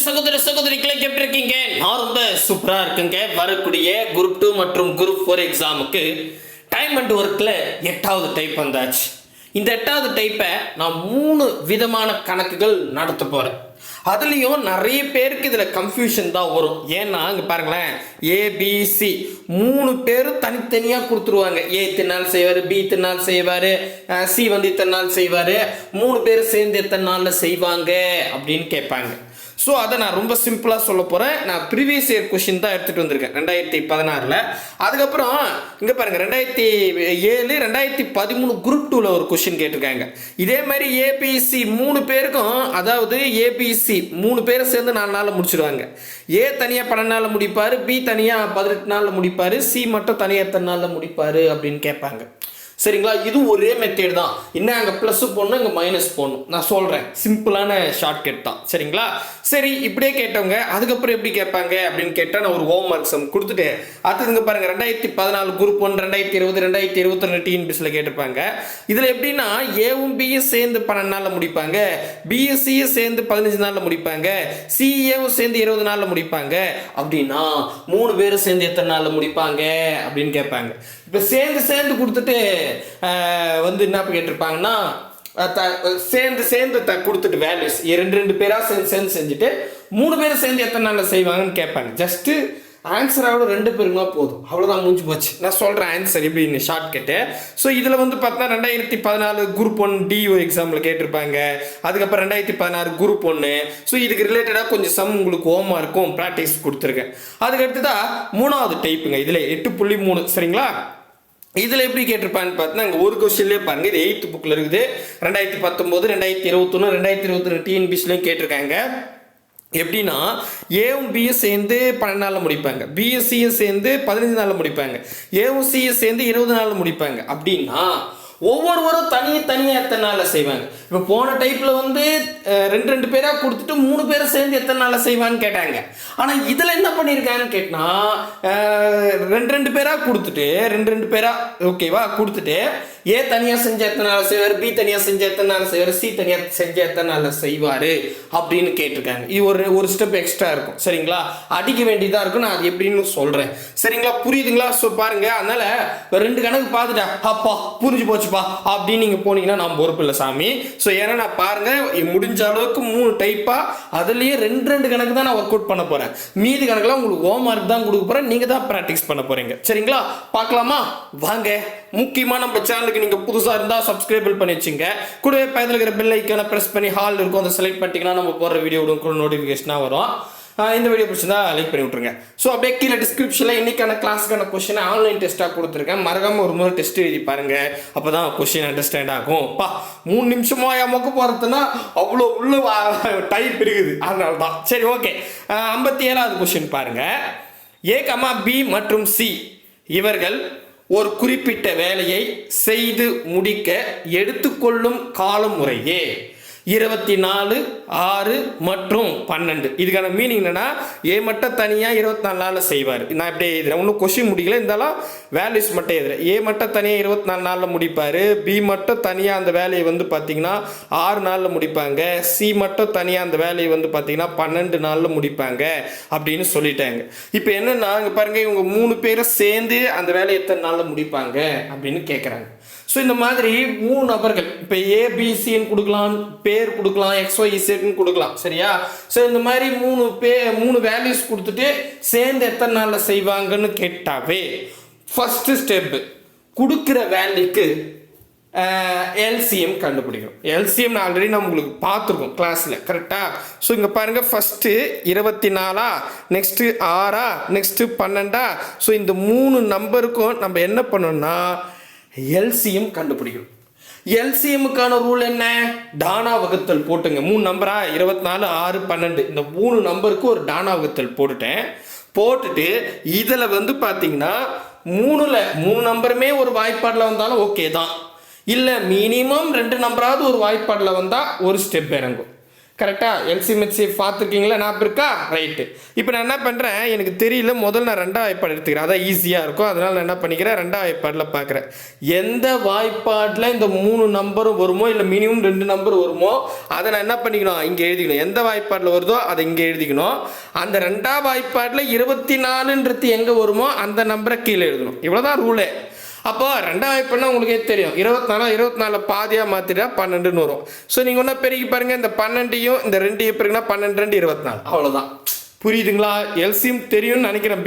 சகோதர சகோதரிகளை எப்படி இருக்கீங்க? நான் ரொம்ப சூப்பரா இருக்குங்க. வரக்கூடிய குரூப் 2 மற்றும் குரூப் 4 எக்ஸாமுக்கு டைம் அண்ட் ஒர்க்ல 8வது டைப் வந்தாச்சு. இந்த 8வது டைப்பை நான் 3 விதமான கணக்குகள் நடத்த போறேன். அதுலேயும் நிறைய பேருக்கு இதில் கன்ஃபியூஷன் தான் வரும். ஏன்னா இங்கே பாருங்களேன், ஏபிசி 3 பேரும் தனித்தனியாக கொடுத்துருவாங்க. ஏ இத்தனை நாள் செய்வார், பி இத்தனை நாள் செய்வார், சி வந்து இத்தனை நாள் செய்வார், 3 பேரும் சேர்ந்து எத்தனை நாளில் செய்வாங்க அப்படின்னு கேட்பாங்க. ஸோ அதை நான் ரொம்ப சிம்பிளாக சொல்ல போகிறேன். நான் ப்ரீவியஸ் இயர் கொஷின் தான் எடுத்துகிட்டு வந்திருக்கேன் 2016. அதுக்கப்புறம் இங்கே பாருங்கள், 2007 2013 குரூப் 2ல் ஒரு கொஷின் கேட்டிருக்காங்க. இதே மாதிரி ஏபிசி 3 பேருக்கும், அதாவது ஏபிசி 3 பேரை சேர்ந்து 4 நாளில் முடிச்சிடுவாங்க. ஏ தனியாக 12 நாளில் முடிப்பார், பி தனியாக 18 நாளில் முடிப்பார், சி மட்டும் தனியாக எத்தனை நாளில் முடிப்பார் அப்படின்னு கேட்பாங்க. சரிங்களா? இது ஒரே மெத்தேட் தான். இன்னும் அங்கே ப்ளஸ் போடணும், இங்கே மைனஸ் போடணும். நான் சொல்கிறேன், சிம்பிளான ஷார்ட்கட் தான். சரிங்களா? சரி, இப்படியே கேட்டவங்க அதுக்கப்புறம் எப்படி கேட்பாங்க அப்படின்னு கேட்டால் நான் ஒரு ஹோம் ஒர்க் சம் கொடுத்துட்டு அடுத்ததுங்க பாருங்கள், 2014 குரூப் 1 2020 2022 டிஎன்பிஎஸ்சியில் கேட்டிருப்பாங்க. இதில் எப்படின்னா ஏவும் பியும் சேர்ந்து 12 நாளில் முடிப்பாங்க, பிஎஸ்சியும் சேர்ந்து 15 நாளில் முடிப்பாங்க, சிஏவும் சேர்ந்து 20 நாளில் முடிப்பாங்க. அப்படின்னா 3 பேரும் சேர்ந்து எத்தனை நாளில் முடிப்பாங்க அப்படின்னு கேட்பாங்க. இப்போ சேர்ந்து கொடுத்துட்டு வந்து என்ன கேட்டிருப்பாங்கன்னா, சேர்ந்து கொடுத்துட்டு வேல்யூஸ் 2 பேராக சேர்ந்து செஞ்சுட்டு 3 பேரும் சேர்ந்து எத்தனை நாளில் செய்வாங்கன்னு கேட்பாங்க. ஜஸ்ட்டு ஆன்சராவோட 2 பேருக்குனா போதும், அவ்வளோதான், முடிஞ்சு போச்சு. நான் சொல்கிறேன் ஆன்சர் எப்படின்னு ஷார்ட்கட்டு. ஸோ இதில் வந்து பார்த்தா 2014 குரூப் 1 டிஓ எக்ஸாமில் கேட்டிருப்பாங்க. அதுக்கப்புறம் 2016 குரூப் 1. ஸோ இதுக்கு ரிலேட்டடாக கொஞ்சம் சம் உங்களுக்கு ஹோமாக இருக்கும், ப்ராக்டிஸ் கொடுத்துருக்கேன். அதுக்கடுத்து தான் 3வது டைப்புங்க. இதில் 8.3. சரிங்களா? இதில் எப்படி கேட்டிருப்பான்னு பார்த்தீங்கன்னா, இங்கே ஒரு கொஸ்டின்லேயே பாருங்கள், இது 8th புக்கில் இருக்குது. 2019 2021 2022 டிஎன்பிஎஸ்சிலையும் கேட்டிருக்காங்க. எப்படின்னா ஏவும் பியும் சேர்ந்து 12 நாளில் முடிப்பாங்க, பிஎஸ்சியும் சேர்ந்து 15 நாளில் முடிப்பாங்க, ஏவும் சியும் சேர்ந்து 20 நாளில் முடிப்பாங்க. அப்படின்னா ஒவ்வொருவரும் தனியாக எத்தனை நாளில் செய்வாங்க. இப்போ போன டைப்பில் வந்து 2 பேராக கொடுத்துட்டு 3 பேரை சேர்ந்து எத்தனை நாளில் செய்வான்னு கேட்டாங்க. ஆனால் இதில் என்ன பண்ணியிருக்காங்கன்னு கேட்டால் 2 பேராக கொடுத்துட்டு 2 பேராக ஓகேவா கொடுத்துட்டு ஏ தனியாக செஞ்ச எத்தனை நாள் செய்வார், பி தனியாக செஞ்ச எத்தனை நாள் செய்வார், சி தனியாக செஞ்ச எத்தனை நாளில் செய்வார் அப்படின்னு கேட்டிருக்காங்க. இது ஒரு ஸ்டெப் எக்ஸ்ட்ரா இருக்கும். சரிங்களா? அடிக்க வேண்டியதாக இருக்கும். நான் அது எப்படின்னு சொல்கிறேன். சரிங்களா? புரியுதுங்களா? ஸோ பாருங்க, அதனால 2 கணக்கு பார்த்துட்டேன், அப்பா புரிஞ்சு போச்சுப்பா அப்படின்னு நீங்கள் போனீங்கன்னா நான் பொறுப்பு இல்லை சாமி. ஸோ ஏன்னா நான் பாருங்க, முடிஞ்ச அளவுக்கு 3 டைப்பாக அதுலேயே 2 கணக்கு தான் நான் ஒர்க் அவுட் பண்ண போகிறேன். மீதி கணக்கெல்லாம் உங்களுக்கு ஹோம் ஒர்க் தான் கொடுக்க போகிறேன், நீங்கள் தான் ப்ராக்டிஸ் பண்ண போகிறீங்க. சரிங்களா? பார்க்கலாமா? வாங்க. முக்கியமாக நம்ம சேனலுக்கு நீங்கள் புதுசாக இருந்தால் சப்ஸ்கிரைப் பண்ணி வச்சுங்க. கூடவே பக்கத்தில் இருக்கிற பெல் ஐக்கானை ப்ரெஸ் பண்ணி ஹால் இருக்கும், அதை செலக்ட் பண்ணிட்டீங்கன்னா நம்ம போடுற வீடியோ கூட நோட்டிஃபிகேஷனாக வரும். இந்த வீடியோ பிடிச்சிருந்தா லைக் பண்ணி விட்ருங்க. ஸோ அப்படியே கீழே டிஸ்கிரிப்ஷனில் இன்னைக்கான கிளாஸுக்கான கொஸ்டினை ஆன்லைன் டெஸ்ட்டாக கொடுத்துருக்கேன். மறக்காமல் ஒரு முறை டெஸ்ட் எழுதி பாருங்க, அப்போ தான் கொஸ்டின் அண்டர்ஸ்டாண்ட் ஆகும். 3 நிமிஷமா எமக்கு போகிறதுனா அவ்வளோ உள்ள டைப் இருக்குது, அதனால தான். சரி, ஓகே. 57வது கொஸ்டின் பாருங்க. ஏ, பி மற்றும் சி இவர்கள் ஒரு குறிப்பிட்ட வேலையை செய்து முடிக்க எடுத்துக்கொள்ளும் காலம் முறையே 24, 6 மற்றும் 12. இதுக்கான மீனிங் என்னன்னா, ஏ மட்டும் தனியாக 24 நாளில் செய்வார். நான் இப்படியே எழுதுறேன், ஒன்றும் கொஸ்டின் முடிக்கல, இருந்தாலும் வேல்யூஸ் மட்டும் எழுதுறேன். ஏ மட்டும் தனியாக 24 நாளில் முடிப்பார், பி மட்டும் தனியாக அந்த வேலையை வந்து பார்த்தீங்கன்னா 6 நாளில் முடிப்பாங்க, சி மட்டும் தனியாக அந்த வேலையை வந்து பார்த்தீங்கன்னா 12 நாளில் முடிப்பாங்க அப்படின்னு சொல்லிட்டாங்க. இப்போ என்னன்னா, இங்கே பாருங்க, இவங்க 3 பேரும் சேர்ந்து அந்த வேலையை எத்தனை நாளில் முடிப்பாங்க அப்படின்னு கேட்குறாங்க. ஸோ இந்த மாதிரி 3 நபர்கள், இப்போ ஏபிசின்னு கொடுக்கலாம், பேர் கொடுக்கலாம், XYZன்னு கொடுக்கலாம். சரியா? ஸோ இந்த மாதிரி 3 வேல்யூஸ் கொடுத்துட்டு சேர்ந்து எத்தனை நாளில் செய்வாங்கன்னு கேட்டாவே ஃபஸ்ட்டு ஸ்டெப்பு கொடுக்குற வேல்யூக்கு எல்சிஎம் கண்டுபிடிக்கணும். எல்சிஎம் ஆல்ரெடி நம்ம உங்களுக்கு பார்த்துருக்கோம் கிளாஸில், கரெக்டாக? ஸோ இங்கே பாருங்கள், ஃபஸ்ட்டு 24, நெக்ஸ்ட்டு 6, நெக்ஸ்ட்டு 12. ஸோ இந்த 3 நம்பருக்கும் நம்ம என்ன பண்ணோம்னா எல்சிஎம் கண்டுபிடிக்கணும். எல்சிஎம்முக்கான ரூல் என்ன? டானா வகுத்தல் போட்டுங்க. 3 நம்பரா, 24, 6, 12, இந்த 3 நம்பருக்கு ஒரு டானா வகுத்தல் போட்டுட்டு இதில் வந்து பார்த்தீங்கன்னா 3 நம்பருமே ஒரு வாய்ப்பாடில் வந்தாலும் ஓகே தான். இல்லை மினிமம் 2 நம்பராவது ஒரு வாய்ப்பாடில் வந்தால் ஒரு ஸ்டெப் இறங்கும். கரெக்டாக எல்சிஎம் ஹெச்சிஎஃப் பார்த்துருக்கீங்களா? நான் இருக்கா? ரைட்டு. இப்போ நான் என்ன பண்ணுறேன், எனக்கு தெரியல, முதல்ல நான் ரெண்டாவது வாய்ப்பாடு எடுத்துக்கிறேன், அதான் ஈஸியாக இருக்கும். அதனால் நான் என்ன பண்ணிக்கிறேன், ரெண்டாவது வாய்ப்பாடில் பார்க்குறேன். எந்த வாய்ப்பாடில் இந்த 3 நம்பரும் வருமோ இல்லை மினிமம் 2 நம்பர் வருமோ அதை நான் என்ன பண்ணிக்கணும், இங்கே எழுதிக்கணும். எந்த வாய்ப்பாடில் வருதோ அதை இங்கே எழுதிக்கணும். அந்த ரெண்டாவது வாய்ப்பாடில் 24ன்றது எங்கே வருமோ அந்த நம்பரை கீழே எழுதணும். இவ்வளோதான் ரூலே. அப்போ ரெண்டாவது வாய்ப்புனா உங்களுக்கே தெரியும், 24 பாதியாக மாற்றிட்டா 12ன்னு வரும். ஸோ நீங்கள் ஒன்றா பெருக்கி பாருங்கள், இந்த 12ஐயும் இந்த 2ஐயும் பெருக்குனா 12 2 24. அவ்வளோதான். புரியுதுங்களா? எல்சிஎம் தெரியும்னு நினைக்கிறேன்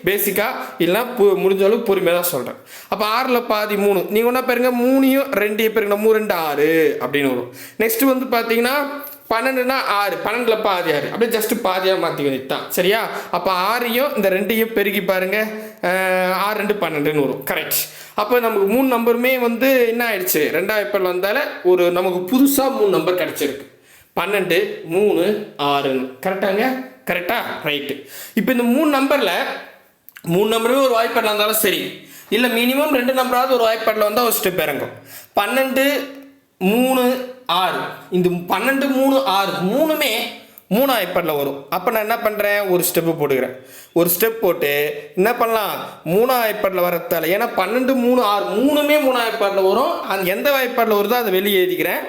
பேசிக்காக, இல்லைனா முடிஞ்ச அளவுக்கு பொறுமையாக தான் சொல்கிறேன். அப்போ 6ல் பாதி 3, நீங்கள் ஒன்றா பாருங்க, 3ஐயும் 2ஐயும் பெருக்குனா 3 2 6 அப்படின்னு வரும். நெக்ஸ்ட்டு வந்து பார்த்தீங்கன்னா 12னா 6, 12ல் பாதி 6, அப்படியே ஜஸ்ட்டு பாதியாக மாற்றி வந்துட்டான். சரியா? அப்போ 6ஐயும் இந்த 2ஐயும் பெருக்கி பாருங்கள், 6 2 12ன்னு வரும். கரெக்ட். அப்போ நமக்கு 3 நம்பருமே வந்து என்ன ஆயிடுச்சு, ரெண்டாவது வாய்ப்பாடில் வந்தால ஒரு நமக்கு புதுசாக 3 நம்பர் கிடச்சிருக்கு. 12 3 6ன்னு. கரெக்டாங்க? கரெக்டா? ரைட்டு. இப்போ இந்த 3 நம்பருமே ஒரு வாய்ப்பாடில் வந்தாலும் சரி, இல்லை மினிமம் 2 நம்பராவது ஒரு வாய்ப்பாடில் வந்தால் ஒரு ஸ்டெப் இறங்கும். 12 3 6, இந்த 12 3 6 மூணுமே 3 வாய்ப்பாடில் வரும். அப்போ நான் என்ன பண்ணுறேன், ஒரு ஸ்டெப்பு போட்டுக்கிறேன். ஒரு ஸ்டெப் போட்டு என்ன பண்ணலாம், 3 வாய்ப்பாடில் வரத்தால, ஏன்னா 12 3 6 மூணுமே 3 வாய்ப்பாடில் வரும். அந்த எந்த வாய்ப்பாடில் வருதோ அதை வெளியே எழுதிக்கிறேன்.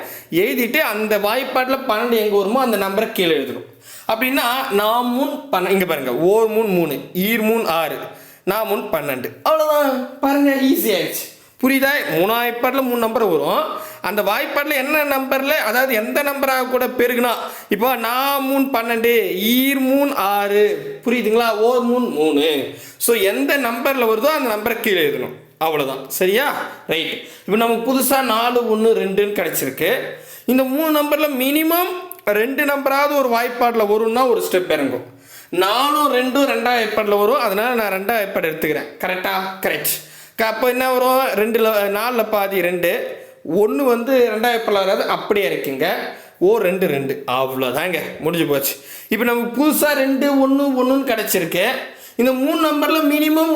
எழுதிட்டு அந்த வாய்ப்பாடில் 12 எங்கே வருமோ அந்த நம்பரை கீழே எழுதணும். அப்படின்னா நான் முன் இங்கே பாருங்கள், ஓர் முன் 3, ஈர் முன் 6, நான் முன் 12. அவ்வளோதான். பாருங்கள், ஈஸி ஆயிடுச்சு. புரியுதா? 3 வாய்ப்பாடில் 3 நம்பர் வரும். அந்த வாய்ப்பாடில் என்ன நம்பரில், அதாவது எந்த நம்பராக கூட பெருகுனா, இப்போ நான் 3 12, ஈர் 3 6, புரியுதுங்களா? ஓர் 3. ஸோ எந்த நம்பரில் வருதோ அந்த நம்பரை கீழே எழுதணும். அவ்வளோதான். சரியா? ரைட்டு. இப்போ நமக்கு புதுசாக 4 1 2ன்னு கிடச்சிருக்கு. இந்த 3 நம்பரில் மினிமம் 2 நம்பராவது ஒரு வாய்ப்பாடில் வரும்னா ஒரு ஸ்டெப் இறங்கும். 4 2 ரெண்டாவது வாய்ப்பாடில் வரும். அதனால் நான் ரெண்டாவது வாய்ப்பாடு எடுத்துக்கிறேன். கரெக்டா? கரெக்ட். அப்போ என்ன வரும், 4ல் பாதி 2, 1 வந்து ரெண்டாவது வாய்ப்பாடில் வராது, அப்படியே இருக்குங்க. ஓ 2 2, அவ்வளோதாங்க, முடிஞ்சு போச்சு. இப்போ நமக்கு புதுசாக 2 1 1ன்னு கிடச்சிருக்கு. இந்த 3 நம்பரில் மினிமம்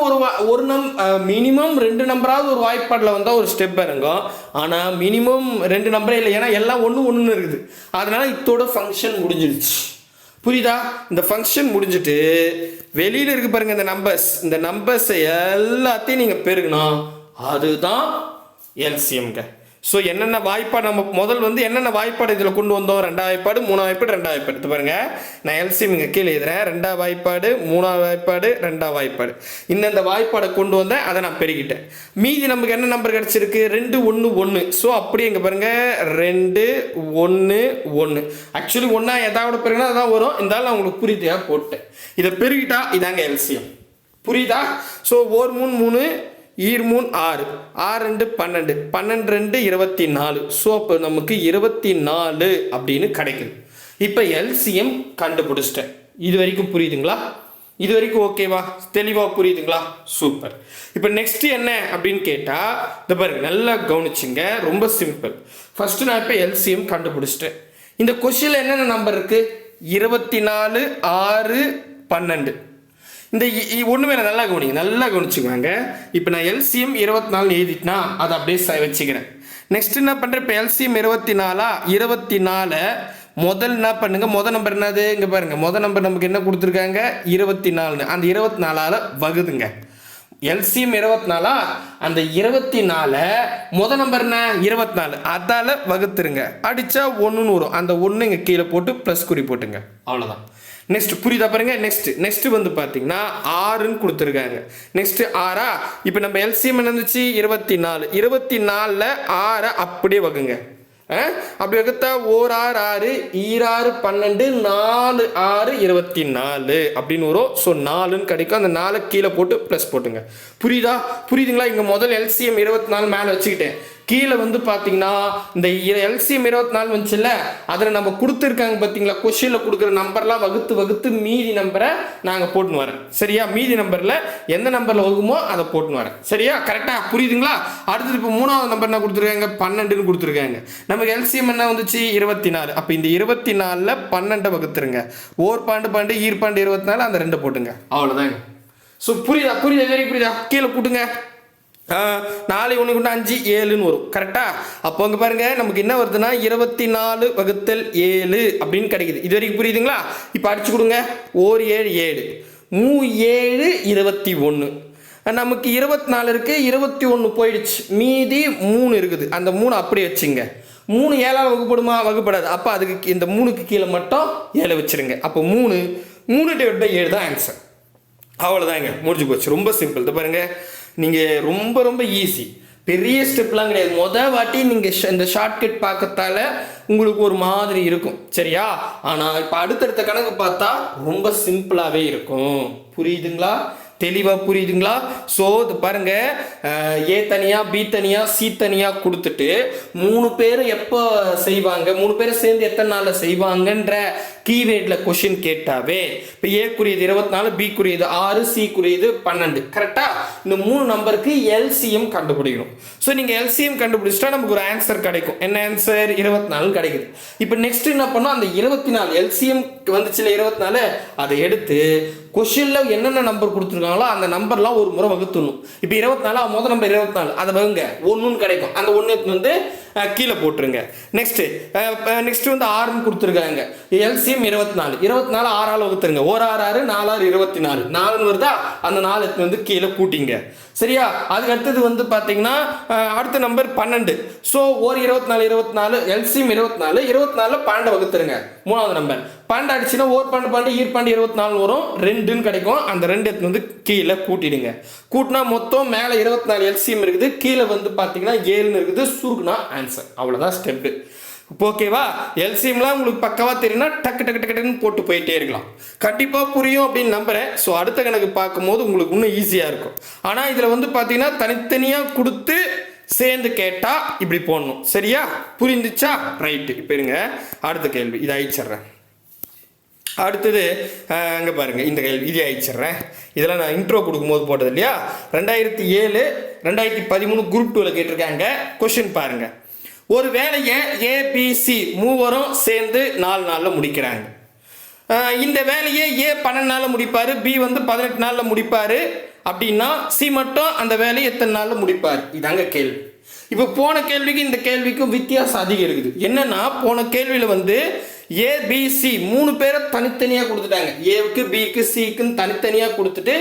மினிமம் 2 நம்பராவது ஒரு வாய்ப்பாடில் வந்தால் ஒரு ஸ்டெப் இறங்கும். ஆனால் மினிமம் 2 நம்பரே இல்லை, ஏன்னா எல்லாம் 1 1ன்னு இருக்குது. அதனால் இதோட ஃபங்க்ஷன் முடிஞ்சிடுச்சு. புரியுதா? இந்த ஃபங்க்ஷன் முடிஞ்சுட்டு வெளியில் இருக்கு பாருங்க, இந்த நம்பர்ஸை எல்லாத்தையும் நீங்கள் பெருக்கணும். அதுதான் எல்சிஎம்ங்க. ஸோ என்னென்ன வாய்ப்பாடு நம்ம முதல் வந்து என்னென்ன வாய்ப்பாடு இதில் கொண்டு வந்தோம், ரெண்டாவது வாய்ப்பாடு 3 வாய்ப்பாடு 2 வாய்ப்பாடு எடுத்து பாருங்க. நான் எல்சிஎம் இங்கே கீழே எழுதுறேன். 2 வாய்ப்பாடு 3 வாய்ப்பாடு 2 வாய்ப்பாடு, இந்த வாய்ப்பாடை கொண்டு வந்தேன், அதை நான் பெருக்கிட்டேன். மீதி நமக்கு என்ன நம்பர் கிடச்சிருக்கு, 2 1 1. ஸோ அப்படியே இங்கே பாருங்க, 2 1 1. ஆக்சுவலி ஒன்றா எதாவது பெருகினா அதான் வரும். இருந்தாலும் உங்களுக்கு புரியுதையாக போட்டேன். இதை பெருகிட்டா இதாங்க எல்சிஎம். புரியுதா? ஸோ ஓர் 3 ஈர் 6 6 2 12, 12 2 24. ஸோ அப்போ நமக்கு 24 அப்படின்னு கிடைக்குது. இப்போ எல்சிஎம் கண்டுபிடிச்சிட்டேன். இது வரைக்கும் புரியுதுங்களா? இது வரைக்கும் ஓகேவா? தெளிவாக புரியுதுங்களா? சூப்பர். இப்போ நெக்ஸ்ட் என்ன அப்படின்னு கேட்டால், இந்த பாருங்க, நல்லா கவனிச்சுங்க, ரொம்ப சிம்பிள். ஃபர்ஸ்ட் நான் இப்போ எல்சிஎம் கண்டுபிடிச்சிட்டேன். இந்த கொஸ்டினில் என்னென்ன நம்பர் இருக்குது, 24 6 12. இந்த ஒன்றுமே நல்லா கவனிச்சுக்குவாங்க. இப்போ நான் எல்சிஎம் 24 எழுதிட்டுனா அதை அப்படியே வச்சுக்கிறேன். நெக்ஸ்ட் என்ன பண்ணுறேன், இப்போ எல்சிஎம் 24 முதல் என்ன பண்ணுங்க, முதல் நம்பர் என்னது, இங்கே பாருங்க, முதல் நம்பர் நமக்கு என்ன கொடுத்துருக்காங்க, 24. அந்த 24ஆல் வகுதுங்க. எல்சிஎம் 24, அந்த 24 முதல் நம்பர் என்ன 24, அதால் வகுத்துருங்க. அடித்தா 1ன்னு வரும். அந்த 1 இங்கே கீழே போட்டு ப்ளஸ் குறி போட்டுங்க. அவ்வளோதான். நெக்ஸ்ட் புரியுதா பாருங்க. நெக்ஸ்ட் வந்து பார்த்தீங்கன்னா 6ன்னு கொடுத்துருக்காங்க. நெக்ஸ்ட் 6. இப்போ நம்ம எல்சிஎம் என்ன இருந்துச்சு, 24. 24ல் 6 அப்படியே வகுங்க. அப்படி வகுத்தா ஓர் 6 6, ஈர் 6 12, 4 6 24 அப்படின்னு வரும். ஸோ 4ன்னு கிடைக்கும். அந்த 4 கீழே போட்டு ப்ளஸ் போட்டுங்க. புரியுதுங்களா? இங்கே முதல் எல்சிஎம் 24 மேலே வச்சுக்கிட்டேன். கீழே வந்து பார்த்தீங்கன்னா இந்த எல்சிஎம் 24 வந்துச்சுல்ல, அதில் நம்ம கொடுத்துருக்காங்க பார்த்தீங்களா, கொஷினில் கொடுக்குற நம்பர்லாம் வகுத்து மீதி நம்பரை நாங்கள் போட்டுன்னு வரேன். சரியா? மீதி நம்பரில் எந்த நம்பரில் வகுமோ அதை போட்டுன்னு வரேன். சரியா? கரெக்டாக புரியுதுங்களா? அடுத்தது இப்போ 3வது நம்பர் என்ன கொடுத்துருக்காங்க, 12ன்னு கொடுத்துருக்காங்க. நமக்கு எல்சிஎம் என்ன வந்துச்சு, 24. அப்போ இந்த 24ல் 12 வகுத்துருங்க. ஓர் 12 ஈர் 24, அந்த 2 போட்டுங்க. அவ்வளோதாங்க. ஸோ புரியுதா? புரியுதா? கீழே கூட்டுங்க. 4 1 கொண்டு 5 7ன்னு வரும் கரெக்டா. அப்போ அங்கே பாருங்க நமக்கு என்ன வருதுன்னா 24 வகுத்தல் 7 அப்படின்னு கிடைக்குது. இது வரைக்கும் புரியுதுங்களா? இப்போ அடிச்சு கொடுங்க. 1 7 7 3 7 21. நமக்கு 24 இருக்கு, 21 போயிடுச்சு, மீதி 3 இருக்குது. அந்த 3 அப்படியே வச்சுங்க. 3 7ஆல் வகுப்படுமா? வகுப்படாது. அப்போ அதுக்கு இந்த 3க்கு கீழே மட்டும் 7 வச்சிருங்க. அப்போ 3 3/7 தான் ஆன்சர். அவ்வளோதாங்க, முடிஞ்சு போச்சு. ரொம்ப சிம்பிள். இது பாருங்க, நீங்கள் ரொம்ப ரொம்ப ஈஸி, பெரிய ஸ்டெப்லாம் கிடையாது. வாட்டி நீங்கள் இந்த ஷார்ட்கட் பார்க்கறதால உங்களுக்கு ஒரு மாதிரி இருக்கும் சரியா. ஆனால் இப்போ அடுத்தடுத்த கணக்கு பார்த்தா ரொம்ப சிம்பிளாகவே இருக்கும். புரியுதுங்களா? தெளிவாக புரியுதுங்களா? ஸோ இது பாருங்க, ஏ தனியாக பி தனியாக சி தனியாக கொடுத்துட்டு 3 பேர் எப்போ செய்வாங்க, 3 பேர் சேர்ந்து எத்தனை நாளில் செய்வாங்கன்ற கீவேர்டில் கொஷின் கேட்டாவே இப்போ ஏக்குரியது 24, பி குறியது 6, சி குறியது 12 கரெக்டாக. இந்த 3 நம்பருக்கு எல்சிஎம் கண்டுபிடிக்கணும். ஸோ நீங்கள் எல்சிஎம் கண்டுபிடிச்சிட்டா நமக்கு ஒரு ஆன்சர் கிடைக்கும். என்ன ஆன்சர்? 24 கிடைக்குது. இப்போ நெக்ஸ்ட் என்ன பண்ணோம், அந்த 24 எல்சிஎம் வந்துச்சுல 24, அதை எடுத்து கொஷினில் என்னென்ன நம்பர் கொடுத்துருக்காங்களோ அந்த நம்பர்லாம் ஒரு முறை வகுத்துடணும். இப்போ 24 முதல் நம்பர் 24, அதை வகுங்க, 1ன்னு கிடைக்கும். அந்த 1 வந்து கீழே போட்டுருங்க. நெக்ஸ்ட் வந்து 6ன்னு கொடுத்துருக்காங்க. எல்சிஎம் 24 6ஆல் வகுத்துருங்க. 1 6 6 4 6 24 4ன்னு வருதா? அந்த 4 வந்து கீழே கூட்டிங்க சரியா. அதுக்கு அடுத்தது வந்து பார்த்தீங்கன்னா அடுத்த நம்பர் 12. So 1 24 LCM 24 12 வகுத்துருங்க. 3வது நம்பர் 12 அடிச்சுன்னா 1 12 12 12 24 வரும். 2ன்னு கிடைக்கும். அந்த 2 வந்து கீழே கூட்டிடுங்க. கூட்டினா மொத்தம் மேலே 24 எல்சிஎம் இருக்குது, கீழே வந்து பார்த்தீங்கன்னா 7ன்னு இருக்குது. சுருக்குனா ஆன்சர். அவ்வளோதான் ஸ்டெப்பு. ஓகேவா? எல்சிஎம்லாம் உங்களுக்கு பக்கவா தெரியும்னா டக்கு டக்கு டக்குன்னு போட்டு போயிட்டே இருக்கலாம். கண்டிப்பாக புரியும் அப்படின்னு நம்புகிறேன். ஸோ அடுத்த கணக்கு பார்க்கும்போது உங்களுக்கு இன்னும் ஈஸியாக இருக்கும். ஆனால் இதில் வந்து பார்த்தீங்கன்னா தனித்தனியாக கொடுத்து சேர்ந்து கேட்டால் இப்படி போடணும் சரியா. புரிந்துச்சா? ரைட்டு. இப்போ இருங்க, அடுத்த கேள்வி இதை அழிச்சிட்றேன். அடுத்தது அங்கே பாருங்கள், இந்த கேள்வி இதை அழிச்சிட்றேன். இதெல்லாம் நான் இன்ட்ரோ கொடுக்கும்போது போட்டது இல்லையா. 2007 2013 குரூப் 2ல் கேட்டிருக்காங்க. கொஷின் பாருங்கள். ஒரு வேலையை ஏபிசி மூவரும் சேர்ந்து 4 நாளில் முடிக்கிறாங்க. இந்த வேலையை ஏ 12 நாளில் முடிப்பார், பி வந்து 18 நாளில் முடிப்பார். அப்படின்னா சி மட்டும் அந்த வேலையை எத்தனை நாளில் முடிப்பார்? இதாங்க கேள்வி. இப்போ போன கேள்விக்கு இந்த கேள்விக்கும் வித்தியாசம் அதிகம் இருக்குது. என்னன்னா போன கேள்வியில் வந்து ஏபிசி 3 பேரை தனித்தனியாக கொடுத்துட்டாங்க. ஏவுக்கு பிக்கு சிக்குன்னு தனித்தனியாக கொடுத்துட்டு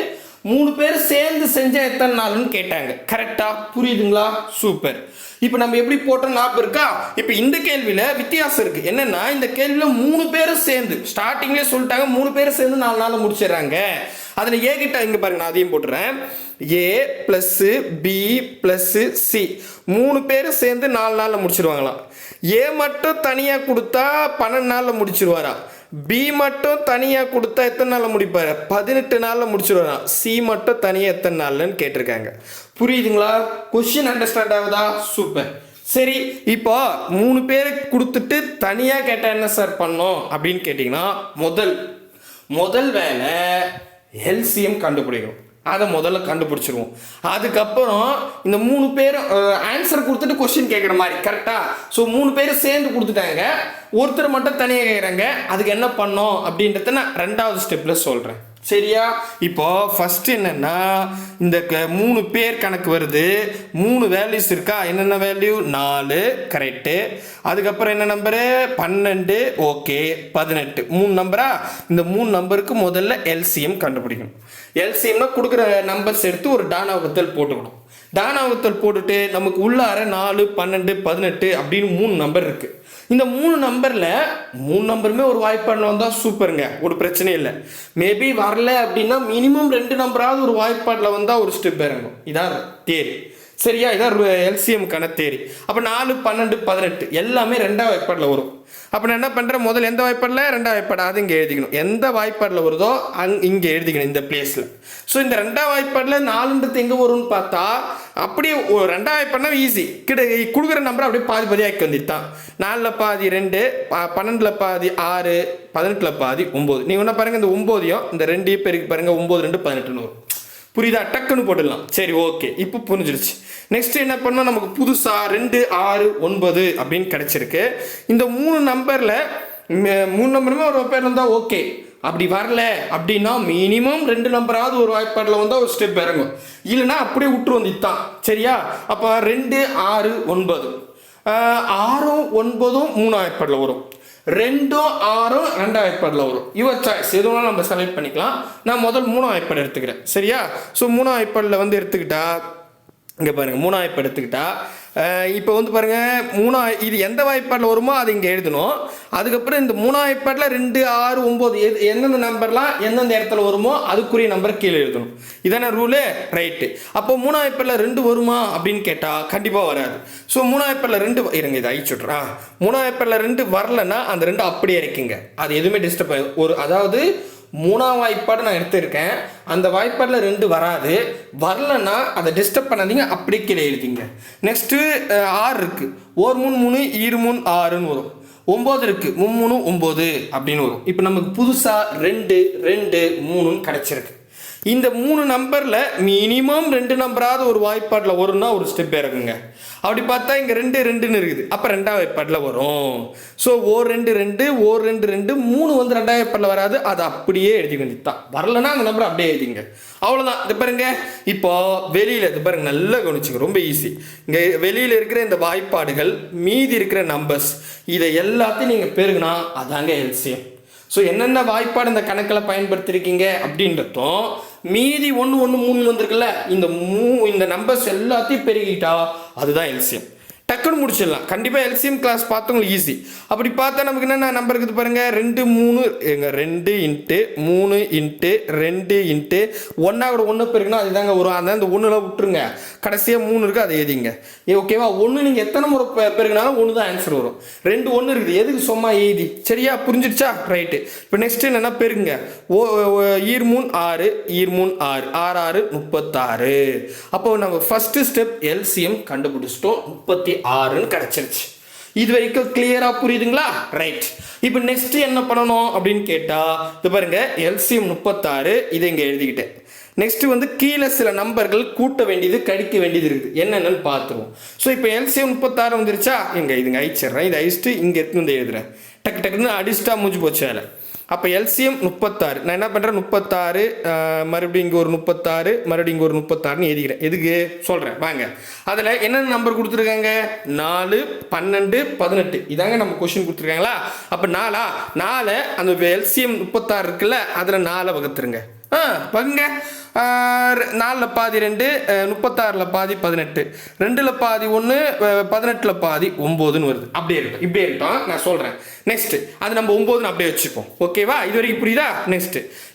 3 பேர் சேர்ந்து செஞ்சால் எத்தனை நாள்னு கேட்டாங்க. கரெக்டாக புரியுதுங்களா? சூப்பர். இப்போ நம்ம எப்படி போட்டோம் ஞாபகம் இருக்கா? இப்போ இந்த கேள்வியில் வித்தியாசம் இருக்குது. என்னென்னா இந்த கேள்வியில் 3 பேரும் சேர்ந்து ஸ்டார்டிங்லேயே சொல்லிட்டாங்க 3 பேரும் சேர்ந்து 4 நாளில் முடிச்சிடுறாங்க. அதில் ஏ கிட்ட இங்கே பாருங்க, நான் அதையும் போட்டுறேன். ஏ ப்ளஸ்ஸு பி ப்ளஸ்ஸு சி 3 பேரும் சேர்ந்து 4 நாளில் முடிச்சிருவாங்களாம். ஏ மட்டும் தனியாக கொடுத்தா 12 நாளில் முடிச்சிருவாராம். பி மட்டும் தனியாக கொடுத்தா எத்தனை நாளில் முடிப்பார்? 18 நாளில் முடிச்சிருவாராம். சி மட்டும் தனியாக எத்தனை நாள்லன்னு கேட்டிருக்காங்க. புரியுதுங்களா? கொஸ்டின் அண்டர்ஸ்டாண்ட் ஆகுதா? சூப்பர். சரி, இப்போ 3 பேருக்கு கொடுத்துட்டு தனியாக கேட்டால் என்ன சார் பண்ணோம் அப்படின்னு கேட்டிங்கன்னா முதல் வேலை எல்சிஎம் கண்டுபிடிக்கணும். அதை முதல்ல கண்டுபிடிச்சிருவோம். அதுக்கப்புறம் இந்த 3 பேரும் ஆன்சர் கொடுத்துட்டு கொஸ்டின் கேட்குற மாதிரி கரெக்டாக. ஸோ 3 பேரும் சேர்ந்து கொடுத்துட்டாங்க, ஒருத்தர் மட்டும் தனியாக கேட்குறாங்க. அதுக்கு என்ன பண்ணோம் அப்படின்றத நான் 2வது ஸ்டெப்பில் சொல்கிறேன் சரியா. இப்போ ஃபர்ஸ்ட் என்னன்னா இந்த 3 பேர் கணக்கு வருது. 3 வேல்யூஸ் இருக்கா? என்னென்ன வேல்யூ? 4 கரெக்டு. அதுக்கப்புறம் என்ன நம்பரு? 12 ஓகே. 18 3 நம்பரா? இந்த 3 நம்பருக்கு முதல்ல எல்சிஎம் கண்டுபிடிக்கணும். எல்சிஎம்னா கொடுக்குற நம்பர்ஸ் எடுத்து ஒரு டானாவகத்தல் போட்டுக்கணும். டானாவகத்தல் போட்டுட்டு நமக்கு உள்ளார 4 12 18 அப்படின்னு 3 நம்பர் இருக்குது. இந்த 3 நம்பரில் 3 நம்பருமே ஒரு வாய்ப்பாடில் வந்தால் சூப்பருங்க, ஒரு பிரச்சனை இல்லை. மேபி வரல அப்படின்னா மினிமம் 2 நம்பராவது ஒரு வாய்ப்பாடில் வந்தால் ஒரு ஸ்டெப் இறங்கும். இதான் தேரி சரியா. இதான் எல்சிஎம்கான தேரி. அப்போ 4 12 18 எல்லாமே 2ஆம் வாய்ப்பாடில் வரும். அப்போ நான் என்ன பண்ணுறேன், முதல்ல எந்த வாய்ப்பாடில்? 2ஆம் வாய்ப்பாடு. அது இங்கே எழுதிக்கணும். எந்த வாய்ப்பாடில் வருதோ இங்கே எழுதிக்கணும் இந்த பிளேஸில். ஸோ இந்த 2ஆம் வாய்ப்பாடில் 4ன்றது எங்கே வரும்னு பார்த்தா அப்படியே 2ஆம் வாய்ப்பாடுனா ஈஸி. கொடுக்குற நம்பரை அப்படியே பாதி பாதியாக்கி வந்துட்டான். 4ல் பாதி 2, 12ல் பாதி 6, 18ல் பாதி 9. நீங்கள் என்ன பாருங்கள், இந்த 9ஐயும் இந்த 2 பேருக்கு பாருங்கள், 9 2 18 வரும். புரியுதா? டக்குன்னு போட்டுடலாம். சரி ஓகே, இப்போ புரிஞ்சிருச்சு. நெக்ஸ்ட் என்ன பண்ணோம், நமக்கு புதுசாக 2 6 9 அப்படின்னு கிடைச்சிருக்கு. இந்த 3 நம்பரில் 3 நம்பருமே ஒரு பேர் இருந்தால் ஓகே. அப்படி வரல அப்படின்னா மினிமம் 2 நம்பராவது ஒரு வாய்ப்பாடில் வந்தால் ஒரு ஸ்டெப் இறங்கும், இல்லைன்னா அப்படியே விட்டு வந்துட்டான். சரியா? அப்போ 2 6 9 6 9 3 வாய்ப்பாடில் வரும், 2 6 2 வாய்ப்பாடில் வரும். யுவர் சாய்ஸ், எதுவும் நம்ம செலக்ட் பண்ணிக்கலாம். நான் முதல் 3 வாய்ப்பாடு எடுத்துக்கிறேன். சரியா? ஸோ 3 வாய்ப்பாடில் வந்து எடுத்துக்கிட்டா இங்கே பாருங்கள், 3 வாய்ப்பாடு எடுத்துக்கிட்டா இப்போ வந்து பாருங்கள் இது எந்த வாய்ப்பாடில் வருமோ அதை இங்கே எழுதணும். அதுக்கப்புறம் இந்த 3 வாய்ப்பாடில் 2 6 9 எந்தெந்த நம்பர்லாம் எந்தெந்த இடத்துல வருமோ அதுக்குரிய நம்பர் கீழே எழுதணும். இதான ரூலு? ரைட்டு. அப்போ 3 வாய்ப்பாடில் 2 வருமா அப்படின்னு கேட்டால் கண்டிப்பாக வராது. ஸோ 3 வாய்ப்பாடில் 2 இருங்க, இதை அழிச்சுட்றா. 3 வாய்ப்பாடில் 2 வரலன்னா அந்த 2 அப்படியே இறக்கிங்க, அது எதுவுமே டிஸ்டர்ப் ஒரு அதாவது 3ஆம் வாய்ப்பாடு நான் எடுத்திருக்கேன், அந்த வாய்ப்பாடில் 2 வராது, வரலன்னா அதை டிஸ்டர்ப் பண்ணாதீங்க, அப்படி கீழே எழுதிங்க. நெக்ஸ்ட்டு 6 இருக்குது, 1 3 3 2 3 6ன்னு வரும். 9 இருக்குது, 3 3 9 அப்படின்னு வரும். இப்போ நமக்கு புதுசாக 2 2 3ன்னு கிடச்சிருக்கு. இந்த 3 நம்பரில் மினிமம் 2 நம்பராவது ஒரு வாய்ப்பாட்டில் வரும்னா ஒரு ஸ்டெப் இறக்குங்க. அப்படி பார்த்தா இங்கே 2 2ன்னு இருக்குது, அப்போ 2ஆம் வாய்ப்பாட்டில் வரும். ஸோ 2 2 2 2 3 வந்து 2ஆம் வாய்ப்பாட்டில் வராது, அது அப்படியே எழுதி வேண்டியதுதான். வரலன்னா அந்த நம்பர் அப்படியே எழுதிங்க, அவ்வளோதான். இது பாருங்க, இப்போ வெளியில் இது பாருங்க, நல்லா கவனிச்சுங்க, ரொம்ப ஈஸி. இங்கே வெளியில் இருக்கிற இந்த வாய்ப்பாடுகள் மீதி இருக்கிற நம்பர்ஸ் இதை எல்லாத்தையும் நீங்கள் பெருகுனா அதாங்க எல்சிஎம். ஸோ என்னென்ன வாய்ப்பாடு இந்த கணக்கில் பயன்படுத்திருக்கீங்க அப்படின்றதும் மீதி 1 1 3 வந்திருக்குல்ல, இந்த நம்பர்ஸ் எல்லாத்தையும் பெருகிட்டா அதுதான் எல்சிஎம். டக்குன்னு முடிச்சிடலாம். கண்டிப்பாக எல்சிஎம் கிளாஸ் பார்த்தவங்களுக்கு ஈஸி. அப்படி பார்த்தா நமக்கு என்னென்ன நம்பர் இருக்குது பாருங்கள், 2 3 எங்க 2 இன்ட்டு 3 இன்ட்டு 2 இன்ட்டு 1 கூட 1 பெருக்குன்னா அதுதாங்க வரும். அதான் இந்த 1 விட்டுருங்க, கடைசியாக 3 இருக்குது, அதை எழுதிங்க. ஓகேவா? 1 நீங்கள் எத்தனை முறை பெருக்குனாலும் 1 தான் ஆன்சர் வரும். 2 1 இருக்குது, எதுக்கு சும்மா எழுதி. சரியா? புரிஞ்சிடுச்சா? ரைட்டு. இப்போ நெக்ஸ்ட் என்னென்னா பெருங்க. 3 6 3 6 6 6 36. அப்போ நம்ம ஃபர்ஸ்ட் ஸ்டெப் எல்சிஎம் கண்டுபிடிச்சிட்டோம், 36ன்னு கிடைச்சிருச்சு. இது வரைக்கும் கிளியரா புரியுதுங்களா? ரைட். இப்போ நெக்ஸ்ட் என்ன பண்ணணும் அப்படின்னு கேட்டா, இது பாருங்க, எல்சிஎம் 36 இதை இங்க எழுதிக்கிட்டேன். நெக்ஸ்ட் வந்து கீழே சில நம்பர்கள் கூட்ட வேண்டியது கழிக்க வேண்டியது இருக்குது, என்னென்னு பார்த்துருவோம். ஸோ இப்போ எல்சிஎம் 36 வந்துருச்சா, இங்க இதுங்க அழிச்சிடுறேன், இதை அழிச்சிட்டு இங்க இருந்து எழுதுறேன். டக்கு டக்குன்னு அடிச்சிட்டா முடிஞ்சு போச்சு வேலை. அப்போ எல்சிஎம் 36, நான் என்ன பண்ணுறேன், 36 மறுபடியும் இங்கே ஒரு 36 மறுபடியும் இங்கே ஒரு 36ன்னு எழுதிக்கிறேன். எதுக்கு சொல்கிறேன் வாங்க. அதில் என்னென்ன நம்பர் கொடுத்துருக்காங்க, 4 12 18 இதாங்க நம்ம கொஸ்டின் கொடுத்துருக்காங்களா. அப்போ 4 அந்த எல்சிஎம் 36 இருக்குல்ல, அதில் 4 வகுத்துருங்க. பகுங்க. 4ல் பாதி 2, 36ல் பாதி 18, 2ல் பாதி 1, 18ல் பாதி 9ன்னு வருது. அப்படியே இருக்கும், இப்படியே இருக்கட்டும், நான் சொல்கிறேன். நெக்ஸ்ட் அது நம்ம 9ன்னு அப்படியே வச்சுப்போம். ஓகேவா? இது வரைக்கும் புரியுதா?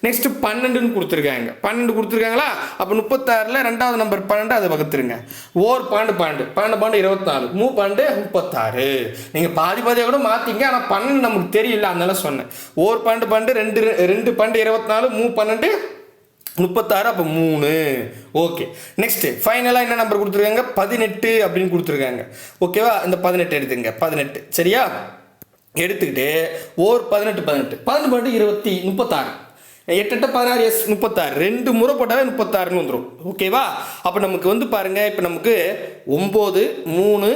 நெக்ஸ்ட் 12ன்னு கொடுத்துருக்காங்க. 12 கொடுத்துருக்காங்களா, அப்போ 36ல் 2வது நம்பர் 12 அதை வகுத்துருங்க. 12 12 24, 3 36. நீங்கள் பாதியாக கூட மாற்றிங்க, ஆனால் 12 நமக்கு தெரியல, அதனால சொன்னேன். 12 12 2 12 24, 3 36, அப்போ 3. ஓகே. நெக்ஸ்ட் ஃபைனலாக என்ன நம்பர் கொடுத்துருக்காங்க, 18 அப்படின்னு கொடுத்துருக்காங்க. ஓகேவா? இந்த 18 எடுத்துங்க, 18. சரியா? எடுத்துக்கிட்டு 18 18 18 20 36, 8 8 16 எஸ் 36, 2 முறை போட்டாவே 36ன்னு வந்துடும். ஓகேவா? அப்போ நமக்கு வந்து பாருங்க, இப்போ நமக்கு 9 3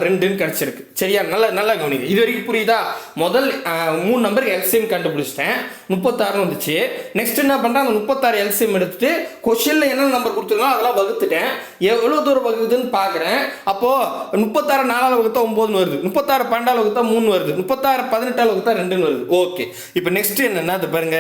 2ன்னு கிடச்சிருக்கு. சரியா? நல்லா கவனிங்க. இது வரைக்கும் புரியுதா? முதல் 3 நம்பர் எல்சிஎம் கண்டுபிடிச்சிட்டேன், 36ன்னு வந்துச்சு. நெக்ஸ்ட் என்ன பண்ணுறேன், அந்த 36 எல்சிஎம் எடுத்துட்டு கொஸ்டினில் என்ன நம்பர் கொடுத்துருக்கோம் அதெல்லாம் வகுத்துட்டேன். எவ்வளோ தூரம் வகுக்குதுன்னு பார்க்குறேன். அப்போது 36 4ஆல் வகுத்தா 9ன்னு வருது, 36 12ஆல் வகுத்தா 3 வருது, 36 18ஆல் வகுத்தா 2ன்னு வருது. ஓகே. இப்போ நெக்ஸ்ட் என்னன்னா, அது பாருங்க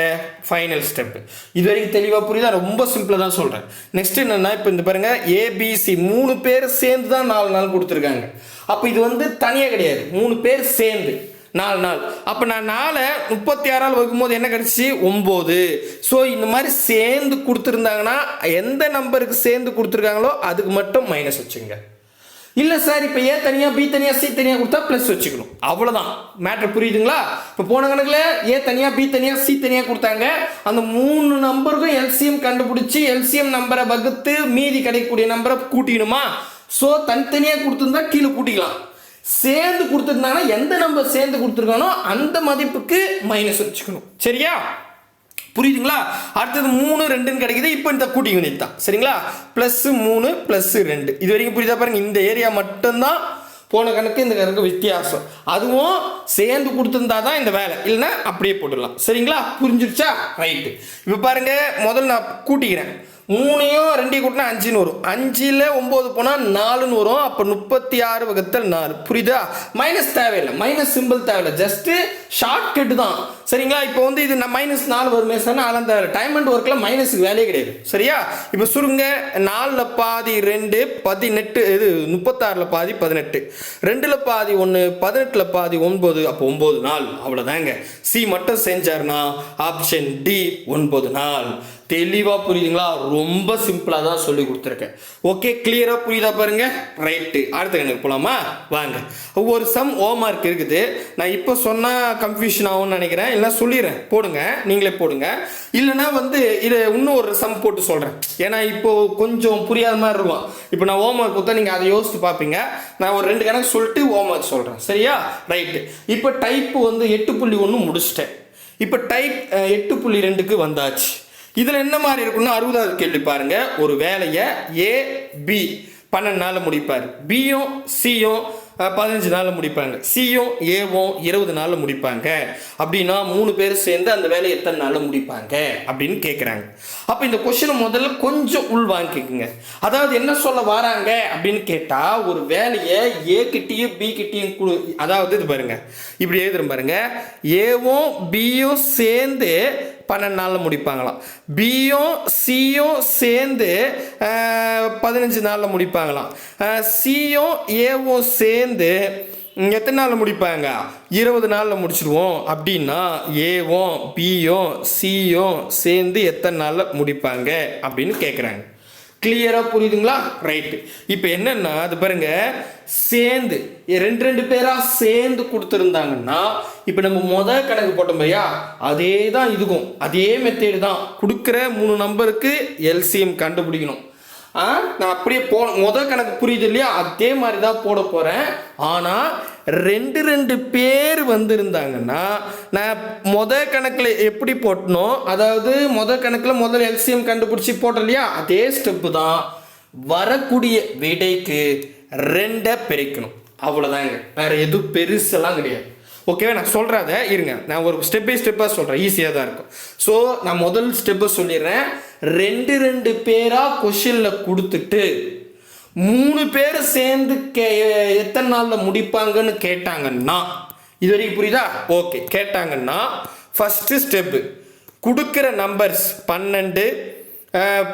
ஃபைனல் ஸ்டெப். இது வரைக்கும் தெளிவாக புரியுதா? ரொம்ப சிம்பிளாக தான் சொல்கிறேன். நெக்ஸ்ட் என்னன்னா, இப்போ இந்த பாருங்க, ஏபிசி 3 பேர் சேர்ந்து தான் 4 நாள் கொடுத்துருக்காங்க. அப்போ இது வந்து தனியாக கிடையாது, 3 பேர் சேர்ந்து 4 நாள். அப்போ நான் 4 36ஆல் வகுக்கும்போது என்ன கிடைச்சி, 9. ஸோ இந்த மாதிரி சேர்ந்து கொடுத்துருந்தாங்கன்னா எந்த நம்பருக்கு சேர்ந்து கொடுத்துருக்காங்களோ அதுக்கு மட்டும் மைனஸ் வச்சுங்க. இல்லை சார், இப்போ ஏ தனியாக பி தனியாக சி தனியாக கொடுத்தா ப்ளஸ் வச்சுக்கணும், அவ்வளோதான். மேட்ரு புரியுதுங்களா? இப்போ போன கணக்கில் ஏ தனியாக பி தனியாக சி தனியாக கொடுத்தாங்க, அந்த 3 நம்பருக்கும் எல்சிஎம் கண்டுபிடிச்சி எல்சிஎம் நம்பரை வகுத்து மீதி கிடைக்கக்கூடிய நம்பரை கூட்டிக்கணுமா. ஸோ தனித்தனியாக கொடுத்துருந்தா கீழே கூட்டிக்கலாம், சேர்ந்து கொடுத்துருந்தாங்கன்னா எந்த நம்பர் சேர்ந்து கொடுத்துருக்கானோ அந்த மதிப்புக்கு மைனஸ் வச்சுக்கணும். சரியா? புரியுதுங்களா? அடுத்தது 3 2ன்னு கிடைக்குது. இப்போ இந்த கூட்டி யூனிட் தான். சரிங்களா? +3 +2 இது வரைக்கும் புரியுதா? பாருங்க, இந்த ஏரியா மட்டும்தான் போன கணக்கு இந்த கணக்கு வித்தியாசம். அதுவும் சேர்ந்து கொடுத்துருந்தா தான் இந்த வேலை, இல்லைன்னா அப்படியே போட்டுடலாம். சரிங்களா, புரிஞ்சிருச்சா? ரைட்டு. இப்போ பாருங்க, முதல்ல நான் கூட்டிக்கிறேன். 3யும் 2 கூட்டினா 5ன்னு வரும். 5ல் 9 போனால் 4ன்னு வரும். அப்போ 36/4. புரியுதா? மைனஸ் தேவையில்லை, மைனஸ் சிம்பிள் தேவையில்லை, ஜஸ்ட்டு ஷார்ட்கட் தான். சரிங்களா? இப்போ வந்து இது -4 வருமே சார், அதெல்லாம் தேவை. டைம் அண்ட் ஒர்க்கில் மைனஸுக்கு வேலையே கிடையாது. சரியா? இப்போ சுருங்க, 4ல் பாதி 2 18, இது 36ல் பாதி 18, 2ல் பாதி 1 18ல் பாதி 9, அப்போ 9 நாள். அவ்வளோதாங்க. சி மட்டும் செஞ்சார்னா ஆப்ஷன் டி 9 நாள். தெளிவாக புரியுதுங்களா? ரொம்ப சிம்பிளாக தான் சொல்லி கொடுத்துருக்கேன். ஓகே, கிளியராக புரியுதா பாருங்க? ரைட்டு. அடுத்த கணக்கு போகலாமா? வாங்க. ஒரு சம் ஹோம்ஒர்க் இருக்குது. நான் இப்போ சொன்னால் கன்ஃபியூஷன் ஆகும்னு நினைக்கிறேன், இல்லை சொல்லிடுறேன், போடுங்க, நீங்களே போடுங்க. இல்லைனா வந்து இது இன்னும் ஒரு சம் போட்டு சொல்கிறேன், ஏன்னா இப்போ கொஞ்சம் புரியாத மாதிரி இருக்கும். இப்போ நான் ஹோம்ஒர்க் கொடுத்தா நீங்கள் அதை யோசித்து பார்ப்பீங்க. நான் ஒரு 2 கணக்கு சொல்லிட்டு ஹோம்ஒர்க் சொல்கிறேன். சரியா? ரைட்டு. இப்போ டைப்பு வந்து 8.1 முடிச்சிட்டேன். இப்போ டைப் 8.2க்கு வந்தாச்சு. இதில் என்ன மாதிரி இருக்குன்னா, 60வது கேள்வி பாருங்க. ஒரு வேலையை ஏ பி 12 நாளில் முடிப்பார், பியும் சியும் 15 நாளில் முடிப்பாங்க, சியும் ஏவும் 20 நாளில் முடிப்பாங்க. அப்படின்னா 3 பேர் சேர்ந்து அந்த வேலையை எத்தனை நாளில் முடிப்பாங்க அப்படின்னு கேட்குறாங்க. அப்போ இந்த கொஸ்டினை முதல்ல கொஞ்சம் உள் வாங்கிக்கோங்க. அதாவது என்ன சொல்ல வராங்க அப்படின்னு கேட்டால், ஒரு வேலையை ஏ கிட்டேயும் பி கிட்டேயும் அதாவது இது பாருங்க, இப்படி எழுதுறோம் பாருங்க, ஏவும் பியும் சேர்ந்து 12 நாளில் முடிப்பாங்களாம், பியும் சியும் சேர்ந்து 15 நாளில் முடிப்பாங்களாம், சியும் ஏவும் சேர்ந்து எத்தனை நாளில் முடிப்பாங்க? 20 நாளில் முடிச்சிடுவோம். அப்படின்னா ஏவும் பியும் சியும் சேர்ந்து எத்தனை நாளில் முடிப்பாங்க அப்படின்னு கேட்குறாங்க. கிளியராக புரியுதுங்களா? ரைட்டு. இப்போ என்னன்னா, அது பாருங்க, சேர்ந்து 2 பேராக சேர்ந்து கொடுத்துருந்தாங்கன்னா, இப்போ நம்ம முதல் கணக்கு போட்டோம் பையா, அதே தான் இதுக்கும் அதே மெத்தேடு தான். கொடுக்குற 3 நம்பருக்கு எல்சிஎம் கண்டுபிடிக்கணும். நான் அப்படியே முதல் கணக்கு புரியுது இல்லையா? அதே மாதிரி தான் போட போகிறேன். ஆனால் 2 பேர் வந்திருந்தாங்கன்னா, நான் முதல் கணக்கில் எப்படி போட்டணும், அதாவது முதல் கணக்கில் முதல் எல்சிஎம் கண்டுபிடிச்சி போட்டோம் இல்லையா, அதே ஸ்டெப்பு தான். வரக்கூடிய விடைக்கு 2 பிரிக்கணும். அவ்வளோதாங்க, வேறு எதுவும் பெருசெல்லாம் கிடையாது. ஓகேவா? நான் சொல்கிறத இருங்க, நான் ஒரு ஸ்டெப் பை ஸ்டெப்பாக சொல்கிறேன், ஈஸியாக தான் இருக்கும். ஸோ நான் முதல் ஸ்டெப்பை சொல்லிடுறேன். 2 பேராக கொஷினில் கொடுத்துட்டு 3 பேர் சேர்ந்து எத்தனை நாளில் முடிப்பாங்கன்னு கேட்டாங்கன்னா, இது வரைக்கும் புரியுதா? ஓகே, கேட்டாங்கன்னா ஃபஸ்ட்டு ஸ்டெப்பு, கொடுக்குற நம்பர்ஸ் 12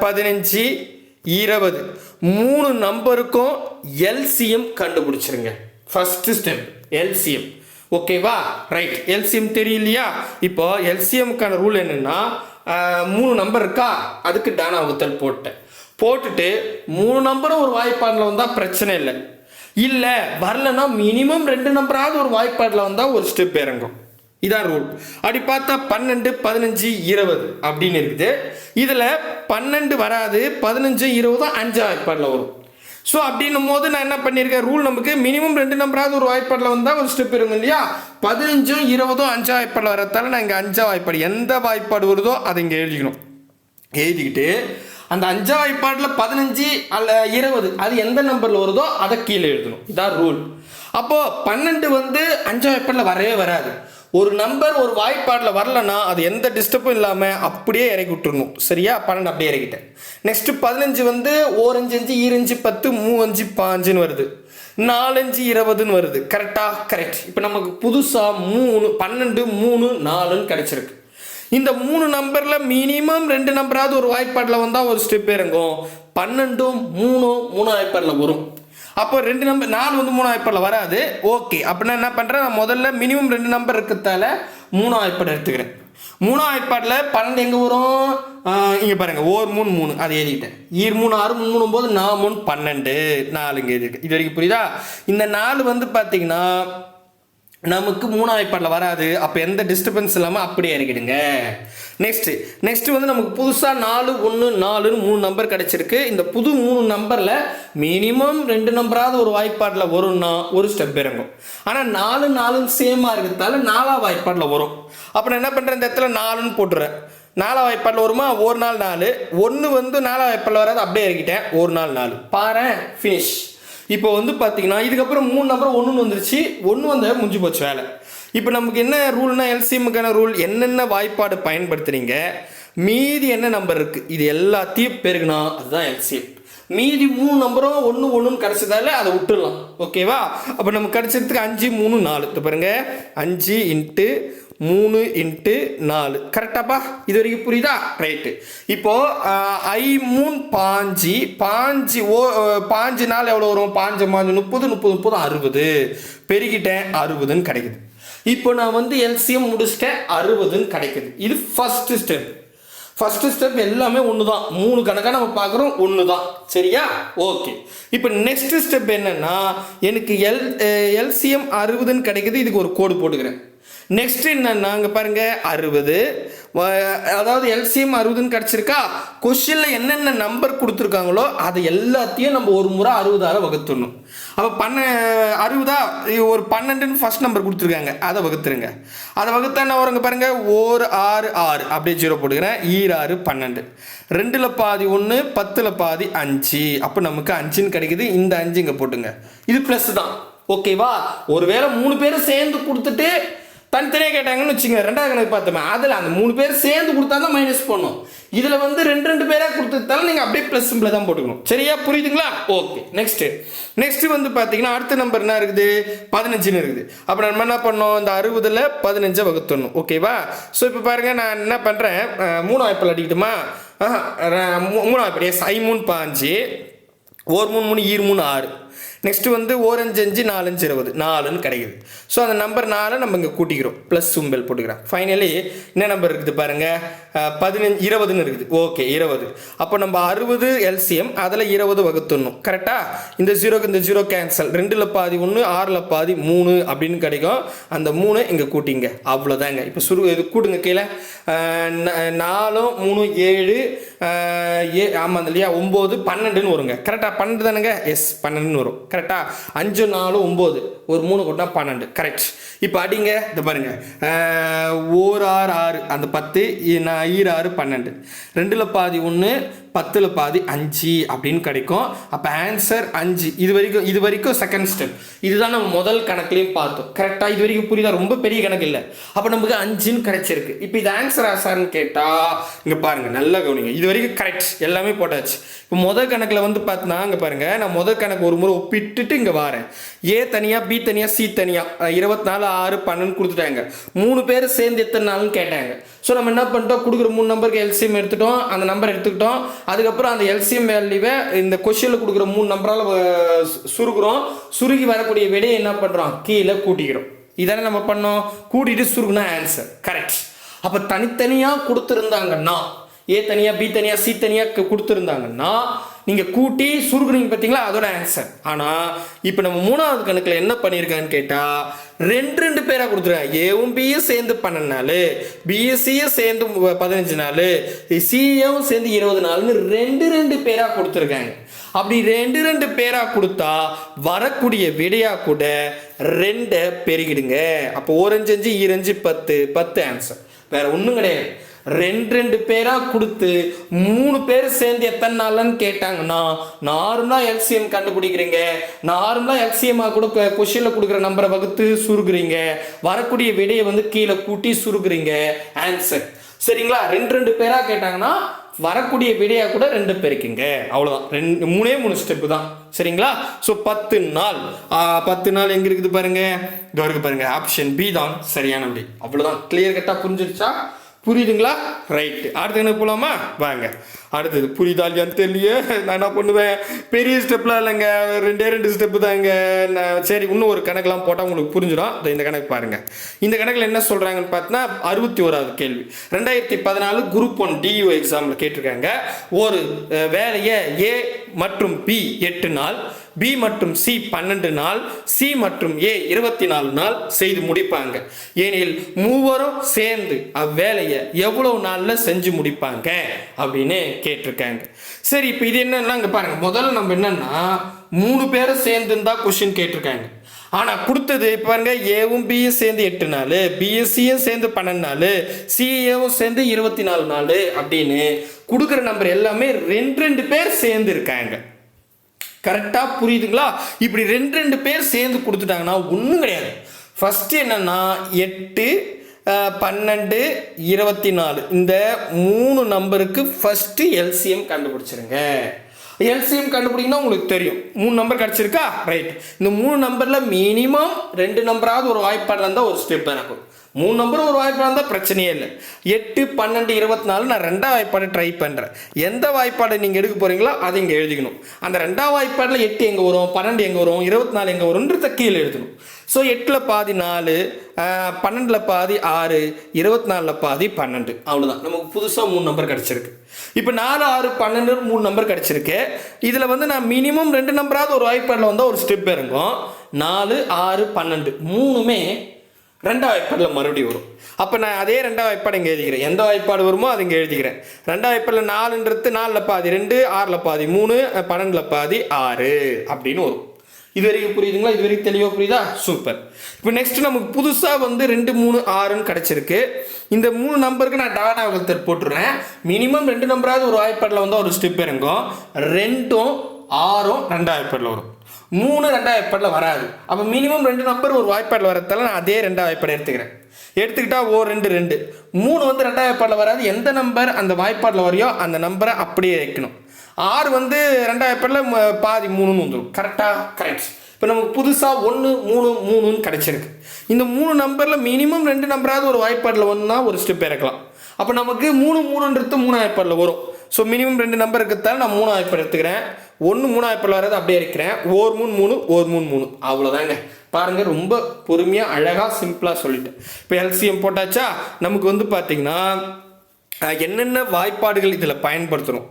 15 20 3 நம்பருக்கும் எல்சிஎம் கண்டுபிடிச்சிருங்க. First step LCM. ஓகேவா? ரைட். எல்சிஎம் தெரியலையா? இப்போ எல்சிஎம்க்கான ரூல் என்னென்னா, 3 நம்பர் இருக்கா, அதுக்கு டானா வகுத்தல் போட்டுட்டு 3 நம்பரும் ஒரு வாய்ப்பாடில் வந்தால் பிரச்சனை இல்லை. இல்லை வரலன்னா மினிமம் 2 நம்பராவது ஒரு வாய்ப்பாடில் வந்தால் ஒரு ஸ்டெப் இறங்கும். இதான் ரூல். அப்படி பார்த்தா 12 15 20 அப்படின்னு இருக்குது. இதில் 12 வராது, 15 20 5 வாய்ப்பாடில் வரும். ஸோ அப்படின்னும் போது நான் என்ன பண்ணியிருக்கேன், ரூல் நமக்கு மினிமம் 2 நம்பராவது ஒரு வாய்ப்பாடில் வந்தால் ஒரு ஸ்டெப் இருக்கும் இல்லையா? 15 20 5 வாய்ப்பாடில் வரத்தால நான் இங்கே 5 வாய்ப்பாடு, எந்த வாய்ப்பாடு வருதோ அதை இங்கே எழுதிக்கணும். எழுதிக்கிட்டு அந்த 5 வாய்ப்பாடில் 15 அல்ல 20 அது எந்த நம்பரில் வருதோ அதை கீழே எழுதணும். இதான் ரூல். அப்போது 12 வந்து 5 வாய்ப்பாடில் வரவே வராது. ஒரு நம்பர் ஒரு வாய்ப்பாடில் வரலன்னா அது எந்த டிஸ்டர்பும் இல்லாமல் அப்படியே இறக்கி விட்டுருணும். சரியா? 12 அப்படியே இறக்கிட்டேன். நெக்ஸ்ட்டு 15 வந்து 1 5 5 2 5 10 3 5 5ன்னு வருது, 4 5 20ன்னு வருது. கரெக்டாக? கரெக்ட். இப்போ நமக்கு புதுசாக 3 12 3 4ன்னு கிடச்சிருக்கு. இந்த 3 நம்பரில் மினிமம் 2 நம்பராவது ஒரு வாய்ப்பாடில் வந்தால் ஒரு ஸ்டெப் இறங்கும். 12 3 வாய்ப்பாடில் வரும். அப்போ 2 நம்பர் 4 வந்து 3 வாய்ப்பாடில் வராது. ஓகே, அப்படின்னா என்ன பண்ணுறேன், நான் முதல்ல மினிமம் 2 நம்பர் இருக்கிறதால 3 வாய்ப்பாடு எடுத்துக்கிறேன். 3 வாய்ப்பாடில் 12 எங்கே வரும்? இங்கே பாருங்கள், 1 3 3 அதை எழுதிட்டேன். 3 6 3 9 4 3 12 4 இங்கே இருக்கு. இது வரைக்கும் புரியுதா? இந்த 4 வந்து பார்த்தீங்கன்னா நமக்கு 3 வாய்ப்பாடில் வராது. அப்போ எந்த டிஸ்டர்பன்ஸ் இல்லாமல் அப்படியே இறக்கிடுங்க. நெக்ஸ்ட்டு வந்து நமக்கு புதுசாக 4 1 4ன்னு 3 நம்பர் கிடச்சிருக்கு. இந்த புது 3 நம்பரில் மினிமம் 2 நம்பராவது ஒரு வாய்ப்பாடில் வரும்னா ஒரு ஸ்டெப் இறங்கும். ஆனால் 4 4 சேமாக இருக்கிறதால 4ஆம் வாய்ப்பாடில் வரும். அப்போ நான் என்ன பண்ணுறேன், இந்த இடத்துல 4ன்னு போட்டுறேன். 4ஆம் வாய்ப்பாடில் வருமா? 1 4 4 1 வந்து 4ஆம் வாய்ப்பாடில் வராது, அப்படியே இறக்கிட்டேன். 1 4 4 பாரு, ஃபினிஷ். இப்போ வந்து பார்த்தீங்கன்னா இதுக்கப்புறம் 3 நம்பர் 1 வந்துருச்சு. 1 வந்த முடிஞ்சு போச்சு வேலை. இப்போ நமக்கு என்ன ரூல்னா எல்சிஎம்முக்கான ரூல் என்னென்ன வாய்ப்பாடு பயன்படுத்துறீங்க, மீதி என்ன நம்பர் இருக்குது இது எல்லாத்தையும் பெருகுனா அதுதான் எல்சிஎம். மீதி 3 நம்பரும் 1 1 கிடச்சதால அதை விட்டுடலாம். ஓகேவா? அப்போ நமக்கு கிடச்சதுக்கு 5 3 4 இது பாருங்க 5 × 3 × 4 கரெக்டாப்பா? இது வரைக்கும் புரியுதா? ரைட்டு. இப்போ ஐ 3 பாஞ்சு பாஞ்சு பாஞ்சு நாள் எவ்வளோ வரும்? 5 5 30 30 30 60 பெருகிட்டேன் 60ன்னு கிடைக்குது. இப்போ நான் வந்து எல்சிஎம் முடிச்சிட்டேன் 60ன்னு கிடைக்குது. இது ஃபர்ஸ்ட் ஸ்டெப். ஃபர்ஸ்ட் ஸ்டெப் எல்லாமே ஒன்று தான். 3 கணக்காக நம்ம பார்க்குறோம், ஒன்று தான். சரியா? ஓகே. இப்போ நெக்ஸ்ட் ஸ்டெப் என்னன்னா எனக்கு எல்சிஎம் 60ன்னு கிடைக்குது. இதுக்கு ஒரு கோடு போட்டுக்கிறேன். நெக்ஸ்ட் என்னன்னா இங்கே பாருங்க 60, அதாவது எல்சிஎம் 60ன்னு கிடச்சிருக்கா. கொஸ்டினில் என்னென்ன நம்பர் கொடுத்துருக்காங்களோ அது எல்லாத்தையும் நம்ம ஒரு முறை 60ஆல் வகுத்துடணும். அப்போ 60 ஒரு 12ன்னு ஃபர்ஸ்ட் நம்பர் கொடுத்துருக்காங்க, அதை வகுத்துருங்க. அதை வகுத்தா என்ன வருங்க பாருங்க 1 6 6 அப்படியே 0 போட்டுக்கிறேன். 6 12 2ல் பாதி 1 10ல் பாதி 5. அப்போ நமக்கு 5ன்னு கிடைக்குது. இந்த 5 இங்கே போட்டுங்க. இது ப்ளஸ் தான். ஓகேவா? ஒருவேளை 3 பேரும் சேர்ந்து கொடுத்துட்டு தனித்தனியாக கேட்டாங்கன்னு வச்சுங்க, 2வது கணக்கு பார்த்தோமே அதில் அந்த 3 பேர் சேர்ந்து கொடுத்தா தான் மைனஸ் பண்ணணும். இதில் வந்து 2 பேராக கொடுத்துட்டாலும் நீங்கள் அப்படியே ப்ளஸ் சிம்பிளை தான் போட்டுக்கணும். சரியா? புரியுதுங்களா? ஓகே. நெக்ஸ்ட் வந்து பார்த்தீங்கன்னா அடுத்த நம்பர் என்ன இருக்குது? 15ன்னு இருக்குது. அப்போ நம்ம என்ன பண்ணோம்? இந்த 60ல் 15 வகுத்துடணும். ஓகேவா? ஸோ இப்போ பாருங்கள் நான் என்ன பண்ணுறேன், 3 வாய்ப்பில் அடிக்கட்டுமா? 3 வாய்ப்பு. எஸ் ஐ 3 5 1 3 3 2 3 6. நெக்ஸ்ட் வந்து 1 5 5 4 5 20 4ன்னு கிடைக்குது. ஸோ அந்த நம்பர் 4 நம்ம இங்கே கூட்டிக்கிறோம், ப்ளஸ் சிம்பிள் போட்டுக்கிறேன். ஃபைனலி என்ன நம்பர் இருக்குது பாருங்க 15 20ன்னு இருக்குது. ஓகே 20. அப்போ நம்ம 60 எல்சிஎம் அதில் 20 வகுத்துடணும். கரெக்டாக? இந்த 0க்கு இந்த 0 கேன்சல். 2ல் பாதி 1 6ல் பாதி 3 அப்படின்னு கிடைக்கும். அந்த 3 இங்கே கூட்டிங்க. அவ்வளோதாங்க. இப்போ இது கூட்டுங்க கீழே 4 3 7 ஆமாம் இல்லையா 9 12ன்னு வருங்க. கரெக்டாக? 12 தானுங்க? எஸ் 12ன்னு வரும். கரெக்டா? 5 4 9 ஒரு 3 கூட்டினா 12. கரெக்ட். இப்போ அடிங்க. இதை பாருங்க 1 6 6 அந்த 10 6 12 2ல் பாதி 1 10ல் பாதி 5 அப்படின்னு கிடைக்கும். அப்போ ஆன்சர் 5. இது வரைக்கும் செகண்ட் ஸ்டெப். இதுதான் நம்ம முதல் கணக்குலையும் பார்த்தோம். கரெக்டாக? இது வரைக்கும் புரியுதா? ரொம்ப பெரிய கணக்கு இல்லை. அப்போ நமக்கு 5ன்னு கிடைச்சிருக்கு. இப்போ இது ஆன்சர் ஆசார்னு கேட்டால் இங்கே பாருங்கள் நல்லா கவனிங்க. இது வரைக்கும் கரெக்ட், எல்லாமே போட்டாச்சு. இப்போ முதல் கணக்கில் வந்து பார்த்தீங்கன்னா இங்கே பாருங்கள் நான் முதல் கணக்கு ஒரு முறை ஒப்பிட்டுட்டு இங்கே வரேன். ஏ தனியாக பி தனியாக சி தனியாக 24 6 12 கொடுத்துட்டாங்க. 3 பேர் சேர்ந்து எத்தனை நாள்னு கேட்டாங்க. ஸோ நம்ம என்ன பண்ணிட்டோம்? கொடுக்குற 3 நம்பருக்கு எல்சிஎம் எடுத்துட்டோம், அந்த நம்பர் எடுத்துக்கிட்டோம். அதுக்கப்புறம் அந்த எல்சிஎம் வேல்யூவை இந்த கொஸ்டினில் கொடுக்குற 3 நம்பரால் சுருக்குறோம். சுருக்கி வரக்கூடிய விடையை என்ன பண்ணுறோம்? கீழே கூட்டிக்கிறோம். இதானே நம்ம பண்ணோம். கூட்டிட்டு சுருக்குனா ஆன்சர். கரெக்ட். அப்போ தனித்தனியாக கொடுத்துருந்தாங்கன்னா ஏ தனியாக பி தனியாக சி தனியாக கொடுத்துருந்தாங்கன்னா நீங்கள் கூட்டி சுருக்குறீங்க பார்த்தீங்களா, அதோட ஆன்சர். ஆனால் இப்போ நம்ம 3வது கணக்கில் என்ன பண்ணியிருக்கான்னு கேட்டால் 2 பேராக கொடுத்துருக்காங்க. ஏவும் பியும் சேர்ந்து 12 நாள், பிஎஸ்சியும் சேர்ந்து 15 நாள், சியும் சேர்ந்து 20 நாள்னு 2 பேராக கொடுத்துருக்காங்க. அப்படி 2 பேராக கொடுத்தா வரக்கூடிய விடையாக கூட 2 பெருகிடுங்க. அப்போ 1 5 5 2 5 10 ஆன்சர். வேற ஒன்றும் கிடையாது. 2 பேராக கொடுத்து 3 பேர் சேர்ந்து எத்தனை நாள்னு கேட்டாங்கன்னா நார்மலாக எல்சிஎம் கண்டுபிடிக்கிறீங்க. நார்மலாக எல்சிஎம்மாக கூட கொஸ்டினில் கொடுக்குற நம்பரை வகுத்து சுருக்குறீங்க. வரக்கூடிய விடையை வந்து கீழே கூட்டி சுருக்குறீங்க. ஆன்சர். சரிங்களா? 2 பேராக கேட்டாங்கன்னா வரக்கூடிய விடையாக கூட 2 பேருக்குங்க. அவ்வளோதான். 3 ஸ்டெப்பு தான். சரிங்களா? ஸோ 10 நாள் 10 நாள் எங்கே இருக்குது பாருங்க, இங்கே இருக்கு பாருங்க. ஆப்ஷன் பி தான் சரியான விடை. அவ்வளோதான். கிளியர் கட்டாக புரிஞ்சிருச்சா? புரியுதுங்களா? ரைட்டு. அடுத்த என்ன போகலாமா? வாங்க. அடுத்தது புரியுதா இல்லையான்னு தெரியலையே. நான் என்ன பண்ணுவேன், பெரிய ஸ்டெப்லாம் இல்லைங்க, 2 ஸ்டெப்பு தாங்க. சரி, இன்னும் ஒரு கணக்கெலாம் போட்டால் உங்களுக்கு புரிஞ்சிடும். இந்த கணக்கு பாருங்கள். இந்த கணக்கில் என்ன சொல்கிறாங்கன்னு பார்த்தீங்கன்னா 61வது கேள்வி. 2014 குரூப் 1 டியூ எக்ஸாமில் கேட்டிருக்காங்க. ஒரு வேலையை ஏ மற்றும் பி 8 நாள், பி மற்றும் சி 12 நாள், சி மற்றும் ஏ 24 நாள் செய்து முடிப்பாங்க. ஏனில் மூவரும் சேர்ந்து அவ்வேலையை எவ்வளவு நாளில் செஞ்சு முடிப்பாங்க அப்படின்னு கேட்டிருக்காங்க. சரி, இப்போ இது என்னன்னா இங்கே பாருங்க. முதல்ல நம்ம என்னன்னா 3 பேரும் சேர்ந்து இருந்தா கொஸ்டின் கேட்டிருக்காங்க. ஆனால் கொடுத்தது பாருங்க, ஏவும் பியும் சேர்ந்து 8 நாள், பிஎஸ்சியும் சேர்ந்து 12 நாள், சிஏவும் சேர்ந்து 24 நாள் அப்படின்னு கொடுக்குற நம்பர் எல்லாமே 2 பேர் சேர்ந்து இருக்காங்க. கரெக்டாக புரியுதுங்களா? இப்படி ரெண்டு ரெண்டு பேர் சேர்ந்து கொடுத்துட்டாங்கன்னா ஒன்றும் கிடையாது. ஃபஸ்ட்டு என்னென்னா 8, 12, 24 இந்த 3 நம்பருக்கு ஃபஸ்ட்டு எல்சிஎம் கண்டுபிடிச்சிருங்க. எல்சிஎம் கண்டுபிடிங்கன்னா உங்களுக்கு தெரியும் 3 நம்பர் கிடச்சிருக்கா, ரைட். இந்த 3 நம்பரில் மினிமம் 2 நம்பராவது ஒரு வாய்ப்பாடு இருந்தால் ஒரு ஸ்டெப் எனக்கும். 3 நம்பர் ஒரு வாய்ப்பாடு இருந்தால் பிரச்சனையே இல்லை. 8, 12, 24 நான் 2ஆம் வாய்ப்பாடு ட்ரை பண்ணுறேன். எந்த வாய்ப்பாடை நீங்கள் எடுக்க போகிறீங்களோ அதை இங்கே எழுதிக்கணும். அந்த 2ஆம் வாய்ப்பாடில் 8 எங்கே வரும், 12 எங்கே வரும், 24 எங்கே வரும்ன்றத கீழே எழுதணும். ஸோ 8ல் பாதி 4, 12ல் பாதி 6, 24ல் பாதி 12. அவ்வளோதான், நமக்கு புதுசாக 3 நம்பர் கிடச்சிருக்கு. இப்போ 4, 6, 12 3 நம்பர் கிடச்சிருக்கு. இதில் வந்து நான் மினிமம் 2 நம்பராவது ஒரு வாய்ப்பாடில் வந்தால் ஒரு ஸ்டெப் இறங்கும். 4, 6, 12 3மே 2ஆம் வாய்ப்பாடில் மறுபடியும் வரும். அப்போ நான் அதே 2ஆம் வாய்ப்பாடு இங்கே எழுதிக்கிறேன். எந்த வாய்ப்பாடு வருமோ அதை இங்கே எழுதிக்கிறேன். 2ஆம் வாய்ப்பாடில் 4ன்றது 4ல் பாதி 2, 6ல் பாதி 3, 12ல் பாதி 6 அப்படின்னு வரும். இது வரைக்கும் புரியுதுங்களா? இது வரைக்கும் தெளிவாக புரியுதா? சூப்பர். இப்போ நெக்ஸ்ட் நமக்கு புதுசாக வந்து 2, 3, 6ன்னு கிடச்சிருக்கு. இந்த 3 நம்பருக்கு நான் டாடா வகுத்தர் போட்டுறேன். மினிமம் 2 நம்பராவது ஒரு வாய்ப்பாடில் வந்து ஒரு ஸ்டெப் இறங்கும். 2ம் 6ம் 2ஆம் வாய்ப்பாடில் வரும். 3 2ஆம் வாய்ப்பாடில் வராது. அப்போ மினிமம் 2 நம்பர் ஒரு வாய்ப்பாடில் வரதால நான் அதே 2ஆம் வாய்ப்பாடு எடுத்துக்கிறேன். எடுத்துக்கிட்டா 2, 2 3 வந்து 2ஆம் வாய்ப்பாடில் வராது. எந்த நம்பர் அந்த வாய்ப்பாடில் வரையோ அந்த நம்பரை அப்படியே வைக்கணும். 6 வந்து 2ஆம் வாய்ப்பாடில் பாதி 3ன்னு வந்துடும். கரெக்டாக? கரெக்ட். இப்போ நமக்கு புதுசாக 1, 3, 3ன்னு கிடச்சிருக்கு. இந்த 3 நம்பரில் மினிமம் 2 நம்பராவது ஒரு வாய்ப்பாடில் ஒன்றா ஒரு ஸ்டெப் இறக்கலாம். அப்போ நமக்கு 3, 3ன்றது 3ஆம் வாய்ப்பாடில் வரும். ஸோ மினிமம் 2 நம்பர் இருக்கிறதால நான் 3ஆம் வாய்ப்பாடு எடுத்துக்கிறேன். 1 3ஆம் வாய்ப்பாடில் வராது, அப்படியே இருக்கிறேன். 1 3 3 1 3 3 அவ்வளோதாங்க. பாருங்கள், ரொம்ப பொறுமையாக அழகாக சிம்பிளாக சொல்லிட்டேன். இப்போ எல்சிஎம் போட்டாச்சா? நமக்கு வந்து பார்த்திங்கன்னா என்னென்ன வாய்ப்பாடுகள் இதில் பயன்படுத்தணும்,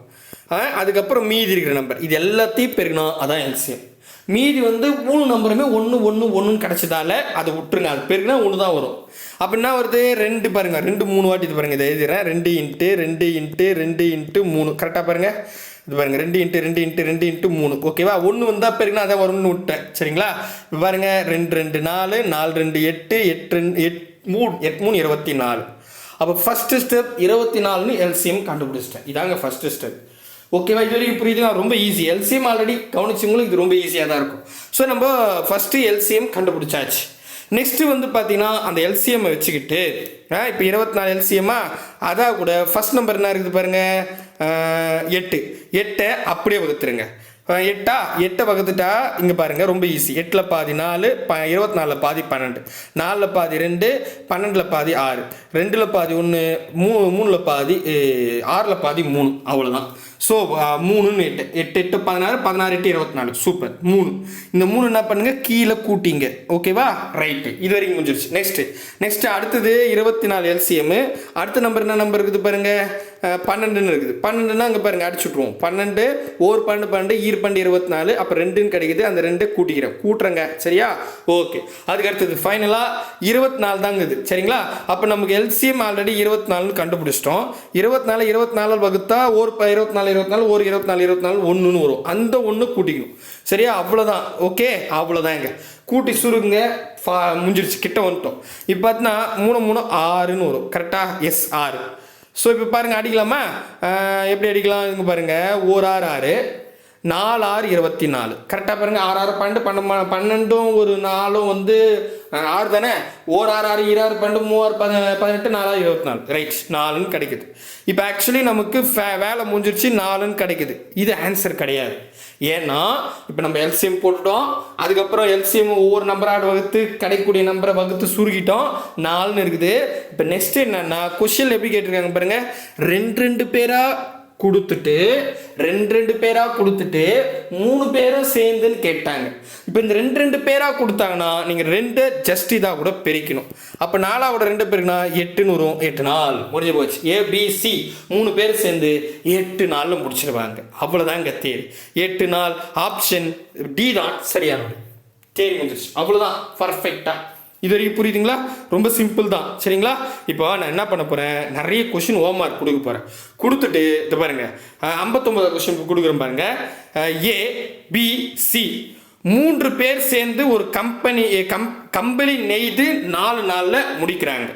அதுக்கப்புறம் மீதி இருக்கிற நம்பர் இது எல்லாத்தையும் பெருக்கணும், அதான் எல்சிஎம். மீதி வந்து 3 நம்பருமே 1 1 1ன்னு கிடச்சதால அதை விட்டுருங்க. அது பெருக்குனா 1 தான் வரும். அப்படின்னா வருது 2 பாருங்கள், 2 3 வாட்டி இது பாருங்கள். இதை எழுதுறேன். 2 × 2 × 2 × 3 கரெக்டாக பாருங்கள். இது பாருங்கள் 2 × 2 × 2 × 3 ஓகேவா? 1 வந்தால் பெருக்குனா அதை வரும்னு விட்டேன். சரிங்களா? இப்போ பாருங்கள் 2 2 4 4 2 8 8 3 24. அப்போ ஃபஸ்ட்டு ஸ்டெப் 24ன்னு எல்சிஎம் கண்டுபிடிச்சிட்டேன். இதாங்க ஃபஸ்ட்டு ஸ்டெப். ஓகேவா? இது வரைக்கும் புரியுதுங்களா? ரொம்ப ஈஸி. எல்சிஎம் ஆல்ரெடி கவனிச்சவங்களுக்கு இது ரொம்ப ஈஸியாக தான் இருக்கும். ஸோ நம்ம ஃபஸ்ட்டு எல்சிஎம் கண்டுபிடிச்சாச்சு. நெக்ஸ்ட்டு வந்து பார்த்தீங்கன்னா அந்த எல்சிஎம்மை வச்சுக்கிட்டு இப்போ 24 எல்சிஎம்மா அதான் கூட ஃபஸ்ட் நம்பர் என்ன இருக்குது பாருங்கள், 8 அப்படியே வகுத்துருங்க. 8 வகுத்துட்டா இங்கே பாருங்கள் ரொம்ப ஈஸி. 8ல் பாதி 4, 24ல் பாதி 12, 4ல் பாதி 2, 12ல் பாதி 6, 2ல் பாதி 1, 3ல் பாதி 6ல் பாதி 3 அவ்வளோதான். So 3 8 8 8 16 16 8 24 super. 3 இந்த 3 என்ன பண்ணுங்க கீழே கூட்டிங்க. ஓகேவா? ரைட்டு. இது வரைக்கும் முடிஞ்சிருச்சு. நெக்ஸ்ட் அடுத்தது 24 எல்சிஎம். அடுத்த நம்பர் என்ன நம்பர் இருக்குது பாருங்க, 12ன்னு இருக்குது. 12ன்னா அங்கே பாருங்க அடிச்சு விட்ருவோம். 12 1 12 12 12 24 அப்போ 2ன்னு கிடைக்குது. அந்த 2 கூட்டுறங்க. சரியா? ஓகே. அதுக்கு அடுத்தது ஃபைனலாக 24 தாங்க இது. சரிங்களா? அப்போ நமக்கு எல்சிஎம் ஆல்ரெடி 24ன்னு கண்டுபிடிச்சிட்டோம். 24 வகுத்தா ஒரு 24 24 ஒரு 24 24 1ன்னு வரும். அந்த 1 கூட்டிக்கணும். சரியா? அவ்வளோதான். ஓகே, அவ்வளோதாங்க. கூட்டி சுருங்க முடிஞ்சிருச்சு. கிட்ட வந்துட்டோம். இப்போ பார்த்தீங்கன்னா 3 3 6ன்னு வரும். கரெக்டாக? எஸ் 6. ஸோ இப்போ பாருங்கள் அடிக்கலாமா? எப்படி அடிக்கலாம்? இங்கே பாருங்கள் 1 6 6 4 6 24 கரெக்டாக பாருங்கள். 6 6 12 12 ஒரு 4 வந்து 6 தானே. 1 6 6 2 12 3 18 4 24 ரைட் 4ன்னு கிடைக்குது. இப்போ ஆக்சுவலி நமக்கு வேலை முடிஞ்சிருச்சு 4ன்னு கிடைக்குது. இது ஆன்சர் கிடையாது. ஏன்னா இப்போ நம்ம எல்சிஎம் போட்டுட்டோம். அதுக்கப்புறம் எல்சிஎம் ஒவ்வொரு நம்பராக வகுத்து கிடைக்கக்கூடிய நம்பரை வகுத்து சுருக்கிட்டோம். 4ன்னு இருக்குது. இப்போ நெக்ஸ்ட் என்னன்னா கொஸ்டின் எப்படி கேட்டிருக்காங்க பாருங்க, 2 பேராக கொடுத்துட்டு 2 பேராக கொடுத்துட்டு 3 பேரும் சேர்ந்துன்னு கேட்டாங்க. இப்போ இந்த 2 பேராக கொடுத்தாங்கன்னா நீங்கள் 2 ஜஸ்ட் இதாக கூட பெருக்கணும். அப்போ 4 2 பேருக்குன்னா 8ன்னு வரும். 8 4 முடிஞ்சு போச்சு. ஏபிசி 3 பேர் சேர்ந்து 8 4 முடிச்சிருவாங்க. அவ்வளோதாங்க தேரி. 8 4 ஆப்ஷன் டி தான் சரியானது. தேரி முடிஞ்சிருச்சு. அவ்வளோதான், பர்ஃபெக்டாக. இது வரைக்கும் புரியுதுங்களா? ரொம்ப சிம்பிள் தான். சரிங்களா? இப்போ நான் என்ன பண்ண போகிறேன், நிறைய கொஷின் ஹோம்ஒர்க் கொடுக்க போகிறேன். கொடுத்துட்டு இது பாருங்கள் 59 கொஷின் கொடுக்குறேன் பாருங்கள். ஏபிசி 3 பேர் சேர்ந்து ஒரு கம்பெனி நெய்து 4 நாளில் முடிக்கிறாங்க.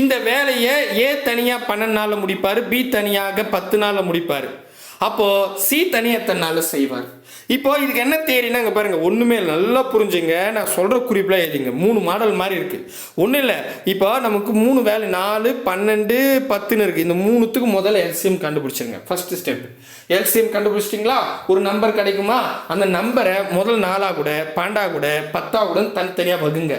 இந்த வேலையை ஏ தனியாக 12 நாளில் முடிப்பார், பி தனியாக 10 நாளில் முடிப்பார். அப்போது சி தனி எத்தனை நாள் செய்வார். இப்போ இதுக்கு என்ன தேரினா இங்கே பாருங்கள், ஒன்றுமே நல்லா புரிஞ்சுங்க, நான் சொல்கிற குறிப்பெலாம் எழுதிங்க. 3 மாடல் மாதிரி இருக்குது. ஒன்றும் இல்லை, இப்போ நமக்கு 3 வேலை 4, 12, 10ன்னு இருக்குது. இந்த 3த்துக்கு முதல்ல எல்சிஎம் கண்டுபிடிச்சிருங்க. ஃபர்ஸ்ட் ஸ்டெப் எல்சிஎம் கண்டுபிடிச்சிட்டிங்களா, ஒரு நம்பர் கிடைக்குமா, அந்த நம்பரை முதல் 4 கூட 12 கூட 10 கூட தனித்தனியாக வகுங்க.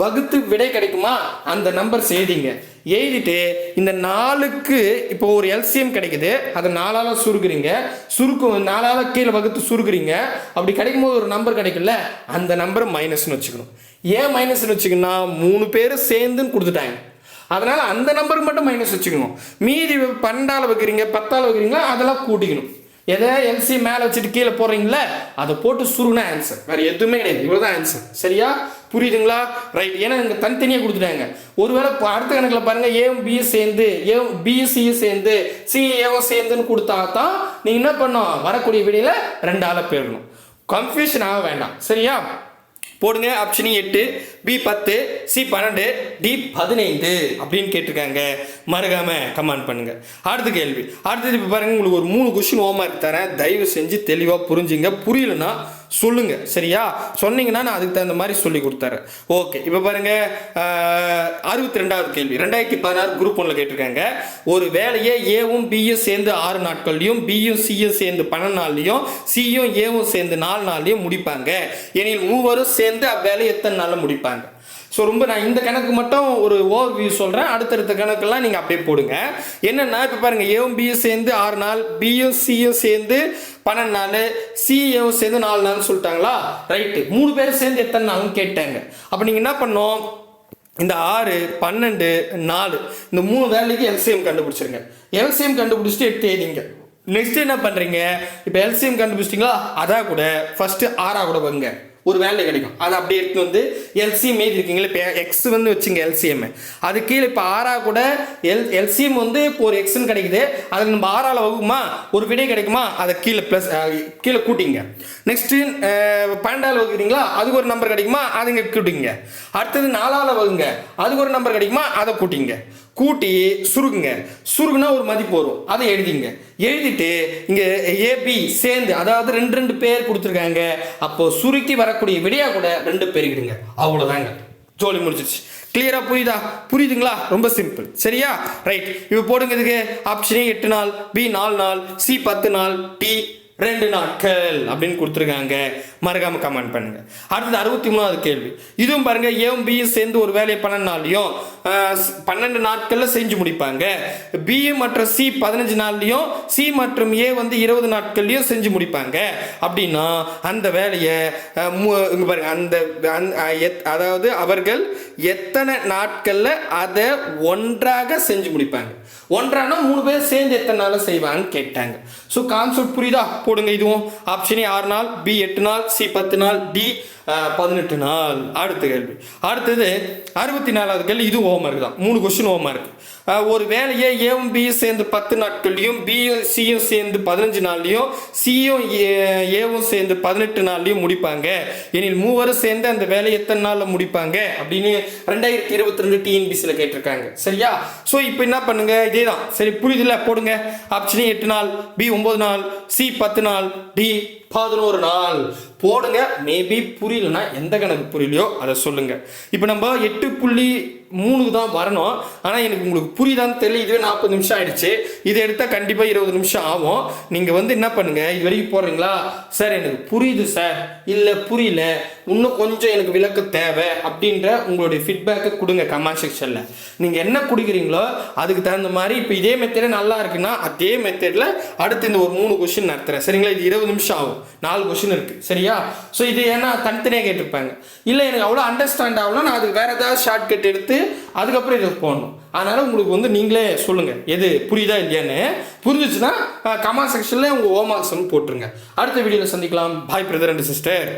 வகுத்து விடை கிடைக்குமா, அந்த நம்பர் செய்திங்க. எழுதிட்டு இந்த 4க்கு இப்போ ஒரு எல்சிஎம் கிடைக்குது, அதை 4ஆல் சுருக்குறீங்க. 4ஆல் கீழே வகுத்து சுருக்குறீங்க. அப்படி கிடைக்கும்போது ஒரு நம்பர் கிடைக்கும்ல, அந்த நம்பரை மைனஸ்னு வச்சுக்கணும். ஏன் மைனஸ்னு வச்சுக்கணும்னா 3 பேர் சேர்ந்துன்னு கொடுத்துட்டாங்க, அதனால அந்த நம்பருக்கு மட்டும் மைனஸ் வச்சுக்கணும். மீதி 12ஆல் வைக்கிறீங்க 10ஆல் வைக்கிறீங்களா, அதெல்லாம் கூட்டிக்கணும். எதை எல்சி மேலே வச்சுட்டு கீழே போடுறீங்களா, அதை போட்டு சுருனா ஆன்சர், வேறு எதுவுமே கிடையாது. இவ்வளோதான் ஆன்சர். சரியா, புரியுதுங்களா? ரைட். ஏன்னா இங்கே தனித்தனியாக கொடுத்துட்டாங்க. ஒருவேளை அடுத்த கணக்கில் பாருங்கள், ஏவும் பியும் சேர்ந்து, பியும் சியும் சேர்ந்து, சி ஏவும் சேர்ந்துன்னு கொடுத்தா தான் நீங்கள் என்ன பண்ணணும், வரக்கூடிய விடையில் 2ஆல் போயிடணும். கன்ஃபியூஷன் ஆக வேண்டாம். சரியா, போடுங்க. ஆப்ஷன் 8, பி 10, சி 12, டி 15 அப்படின்னு கேட்டிருக்காங்க. மறக்காம கமெண்ட் பண்ணுங்க. அடுத்த கேள்வி. அடுத்தது இப்போ பாருங்க, உங்களுக்கு ஒரு 3 கொஸ்டின் ஹோம்வொர்க் தரேன். தயவு செஞ்சு தெளிவாக புரிஞ்சுங்க. புரியலன்னா சொல்லுங்க. சரியா, சொன்னீங்கன்னா நான் அதுக்கு தகுந்த மாதிரி சொல்லி கொடுத்துறேன். ஓகே, இப்போ பாருங்க, 62வது கேள்வி. 2016 குரூப் 1ல கேட்டிருக்காங்க. ஒரு வேலையை ஏவும் பியும் சேர்ந்து 6 நாட்கள்லையும், பியும் சியும் சேர்ந்து 12 நாள்லையும், சியும் ஏவும் சேர்ந்து 4 நாள்லையும் முடிப்பாங்க எனில் மூவரும் சேர்ந்து அவ்வேலையை எத்தனை நாளில் முடிப்பாங்க. ஸோ ரொம்ப நான் இந்த கணக்கு மட்டும் ஒரு ஓவர் வியூ சொல்கிறேன். அடுத்தடுத்த கணக்கெல்லாம் நீங்கள் அப்படியே போடுங்க. என்னென்னா இப்போ பாருங்கள், ஏவும் பியும் சேர்ந்து 6 நாள், பியும் சியும் சேர்ந்து 12 நாள், சியும் சேர்ந்து 4 நாள்னு சொல்லிட்டாங்களா. ரைட்டு, 3 பேர் சேர்ந்து எத்தனை நாள்னு கேட்டாங்க. அப்போ நீங்கள் என்ன பண்ணோம், இந்த 6, 12, 4 இந்த 3 வேலைக்கு எல்சிஎம் கண்டுபிடிச்சிருங்க. எல்சிஎம் கண்டுபிடிச்சிட்டு எடுத்து எழுதிங்க. நெக்ஸ்ட் என்ன பண்ணுறீங்க, இப்போ எல்சிஎம் கண்டுபிடிச்சிட்டிங்களா, அதான் கூட ஃபஸ்ட்டு 6 கூட வைங்க, ஒரு வேலை கிடைக்கும். அதை அப்படியே எடுத்து வந்து எல்சிஎம் மீதி இருக்கீங்களா, இப்போ எக்ஸ் வந்து வச்சுங்க எல்சிஎம். அது கீழே இப்போ 6 கூட எல்சிஎம் வந்து இப்போ ஒரு எக்ஸ்ன்னு கிடைக்குது, அதுக்கு நம்ம 6ஆல் வகுக்குமா, ஒரு விடை கிடைக்குமா, அதை கீழே ப்ளஸ் கீழே கூட்டிங்க. நெக்ஸ்ட்டு 12ஆல் வகுக்கிறீங்களா, அதுக்கு ஒரு நம்பர் கிடைக்குமா, அதை இங்கே கூட்டிங்க. அடுத்தது 4ஆல் வகுங்க, அதுக்கு ஒரு நம்பர் கிடைக்குமா, அதை கூட்டிங்க. கூட்டி சுருக்குங்க. சுருக்குனா ஒரு மதிப்பு வரும், அதை எழுதிங்க. எழுதிட்டு இங்கே ஏபி சேர்ந்து, அதாவது 2 பேர் கொடுத்துருக்காங்க, அப்போ சுருக்கி வரக்கூடிய விடையா கூட 2 பேருக்கிடுங்க. அவ்வளோதாங்க, ஜோலி முடிச்சிருச்சு. கிளியரா புரியுதா? புரியுதுங்களா? ரொம்ப சிம்பிள். சரியா, ரைட். இப்போ போடுங்க. இதுக்கு ஆப்ஷன் 8 நாள், பி 4 நாள், சி 10 நாள், டி 2 நாட்கள் அப்படின்னு கொடுத்துருக்காங்க. மறக்காம கமெண்ட் பண்ணுங்க. அடுத்தது 63வது கேள்வி. இதுவும் பாருங்க, ஏவும் பியும் சேர்ந்து ஒரு வேலையை 12 நாள்லையும் 12 நாட்கள்ல செஞ்சு முடிப்பாங்க. பி மற்றும் சி 15 நாள்லையும், சி மற்றும் ஏ வந்து 20 நாட்கள்லையும் செஞ்சு முடிப்பாங்க. அப்படின்னா அந்த வேலையை இங்க பாருங்க, அதாவது அவர்கள் எத்தனை நாட்கள்ல அதை ஒன்றாக செஞ்சு முடிப்பாங்க. ஒன்றானா 3 பேர் சேர்ந்து எத்தனை நாள் செய்வாங்கன்னு கேட்டாங்க. ஸோ கான்செப்ட் புரியுதா? போடுங்க. இதுவும் ஆப்ஷன் 6 நாள், பி 8 நாள், சி 10 நாள், டி 18 நாள். அடுத்த கேள்வி. அடுத்தது 64வது கேள்வி. இது ஹோம்வொர்க் தான். 3 கொஸ்டின் ஹோம்வொர்க். ஒரு வேலையை ஏவும் பியும் சேர்ந்து 10 நாட்கள்லையும், பியும் சியும் சேர்ந்து 15 நாள்லையும், சியும் ஏவும் சேர்ந்து 18 நாள்லையும் முடிப்பாங்க எனில் மூவரும் சேர்ந்து அந்த வேலையை எத்தனை நாளில் முடிப்பாங்க அப்படின்னு 2022 டிஎன்பிசியில் கேட்டிருக்காங்க. சரியா, ஸோ இப்போ என்ன பண்ணுங்க, இதே தான். சரி, புரியுதுல்ல? போடுங்க. ஆப்ஷன் 8 நாள், பி 9 நாள், சி 10 நாள், டி 11 நாள். போடுங்க. மேபி புரியலன்னா எந்த கணக்கு புரியலையோ அதை சொல்லுங்க. இப்போ நம்ம 8.3 தான் வரணும். ஆனால் எனக்கு உங்களுக்கு புரியுதான்னு தெரியல. இதுவே 40 நிமிஷம் ஆயிடுச்சு. இதை எடுத்தால் கண்டிப்பாக 20 நிமிஷம் ஆகும். நீங்கள் வந்து என்ன பண்ணுங்க, இது வரைக்கும் போடுறீங்களா, சார் எனக்கு புரியுது சார், இல்லை புரியல, இன்னும் கொஞ்சம் எனக்கு விளக்க தேவை அப்படின்ற உங்களுடைய ஃபீட்பேக்கை கொடுங்க கமெண்ட் செக்ஷனில். நீங்கள் என்ன கொடுக்குறீங்களோ அதுக்கு தகுந்த மாதிரி. இப்போ இதே மெத்தடே நல்லா இருக்குன்னா அதே மெத்தடில் அடுத்து இந்த ஒரு 3 கொஸ்டின் நடத்துகிறேன். சரிங்களா, இது 20 நிமிஷம் ஆகும். 4 கொஸ்டின் இருக்குது. சரியா, ஸோ இது ஏன்னா தனித்தனியாக கேட்டிருப்பாங்க. இல்லை எனக்கு அவ்வளோ அண்டர்ஸ்டாண்ட் ஆகலாம், நான் அதுக்கு வேறு ஏதாவது ஷார்ட் கட் எடுத்து அதுக்கப்புறம் இதை போடணும். அதனால் உங்களுக்கு வந்து நீங்களே சொல்லுங்கள் எது புரியுதா இல்லையான்னு. புரிஞ்சிச்சுன்னா கமெண்ட் செக்ஷனில் உங்கள் ஹோம்வொர்க்ஸ் போட்டுருங்க. அடுத்த வீடியோவில் சந்திக்கலாம். பாய் பிரதர் அண்ட் சிஸ்டர்.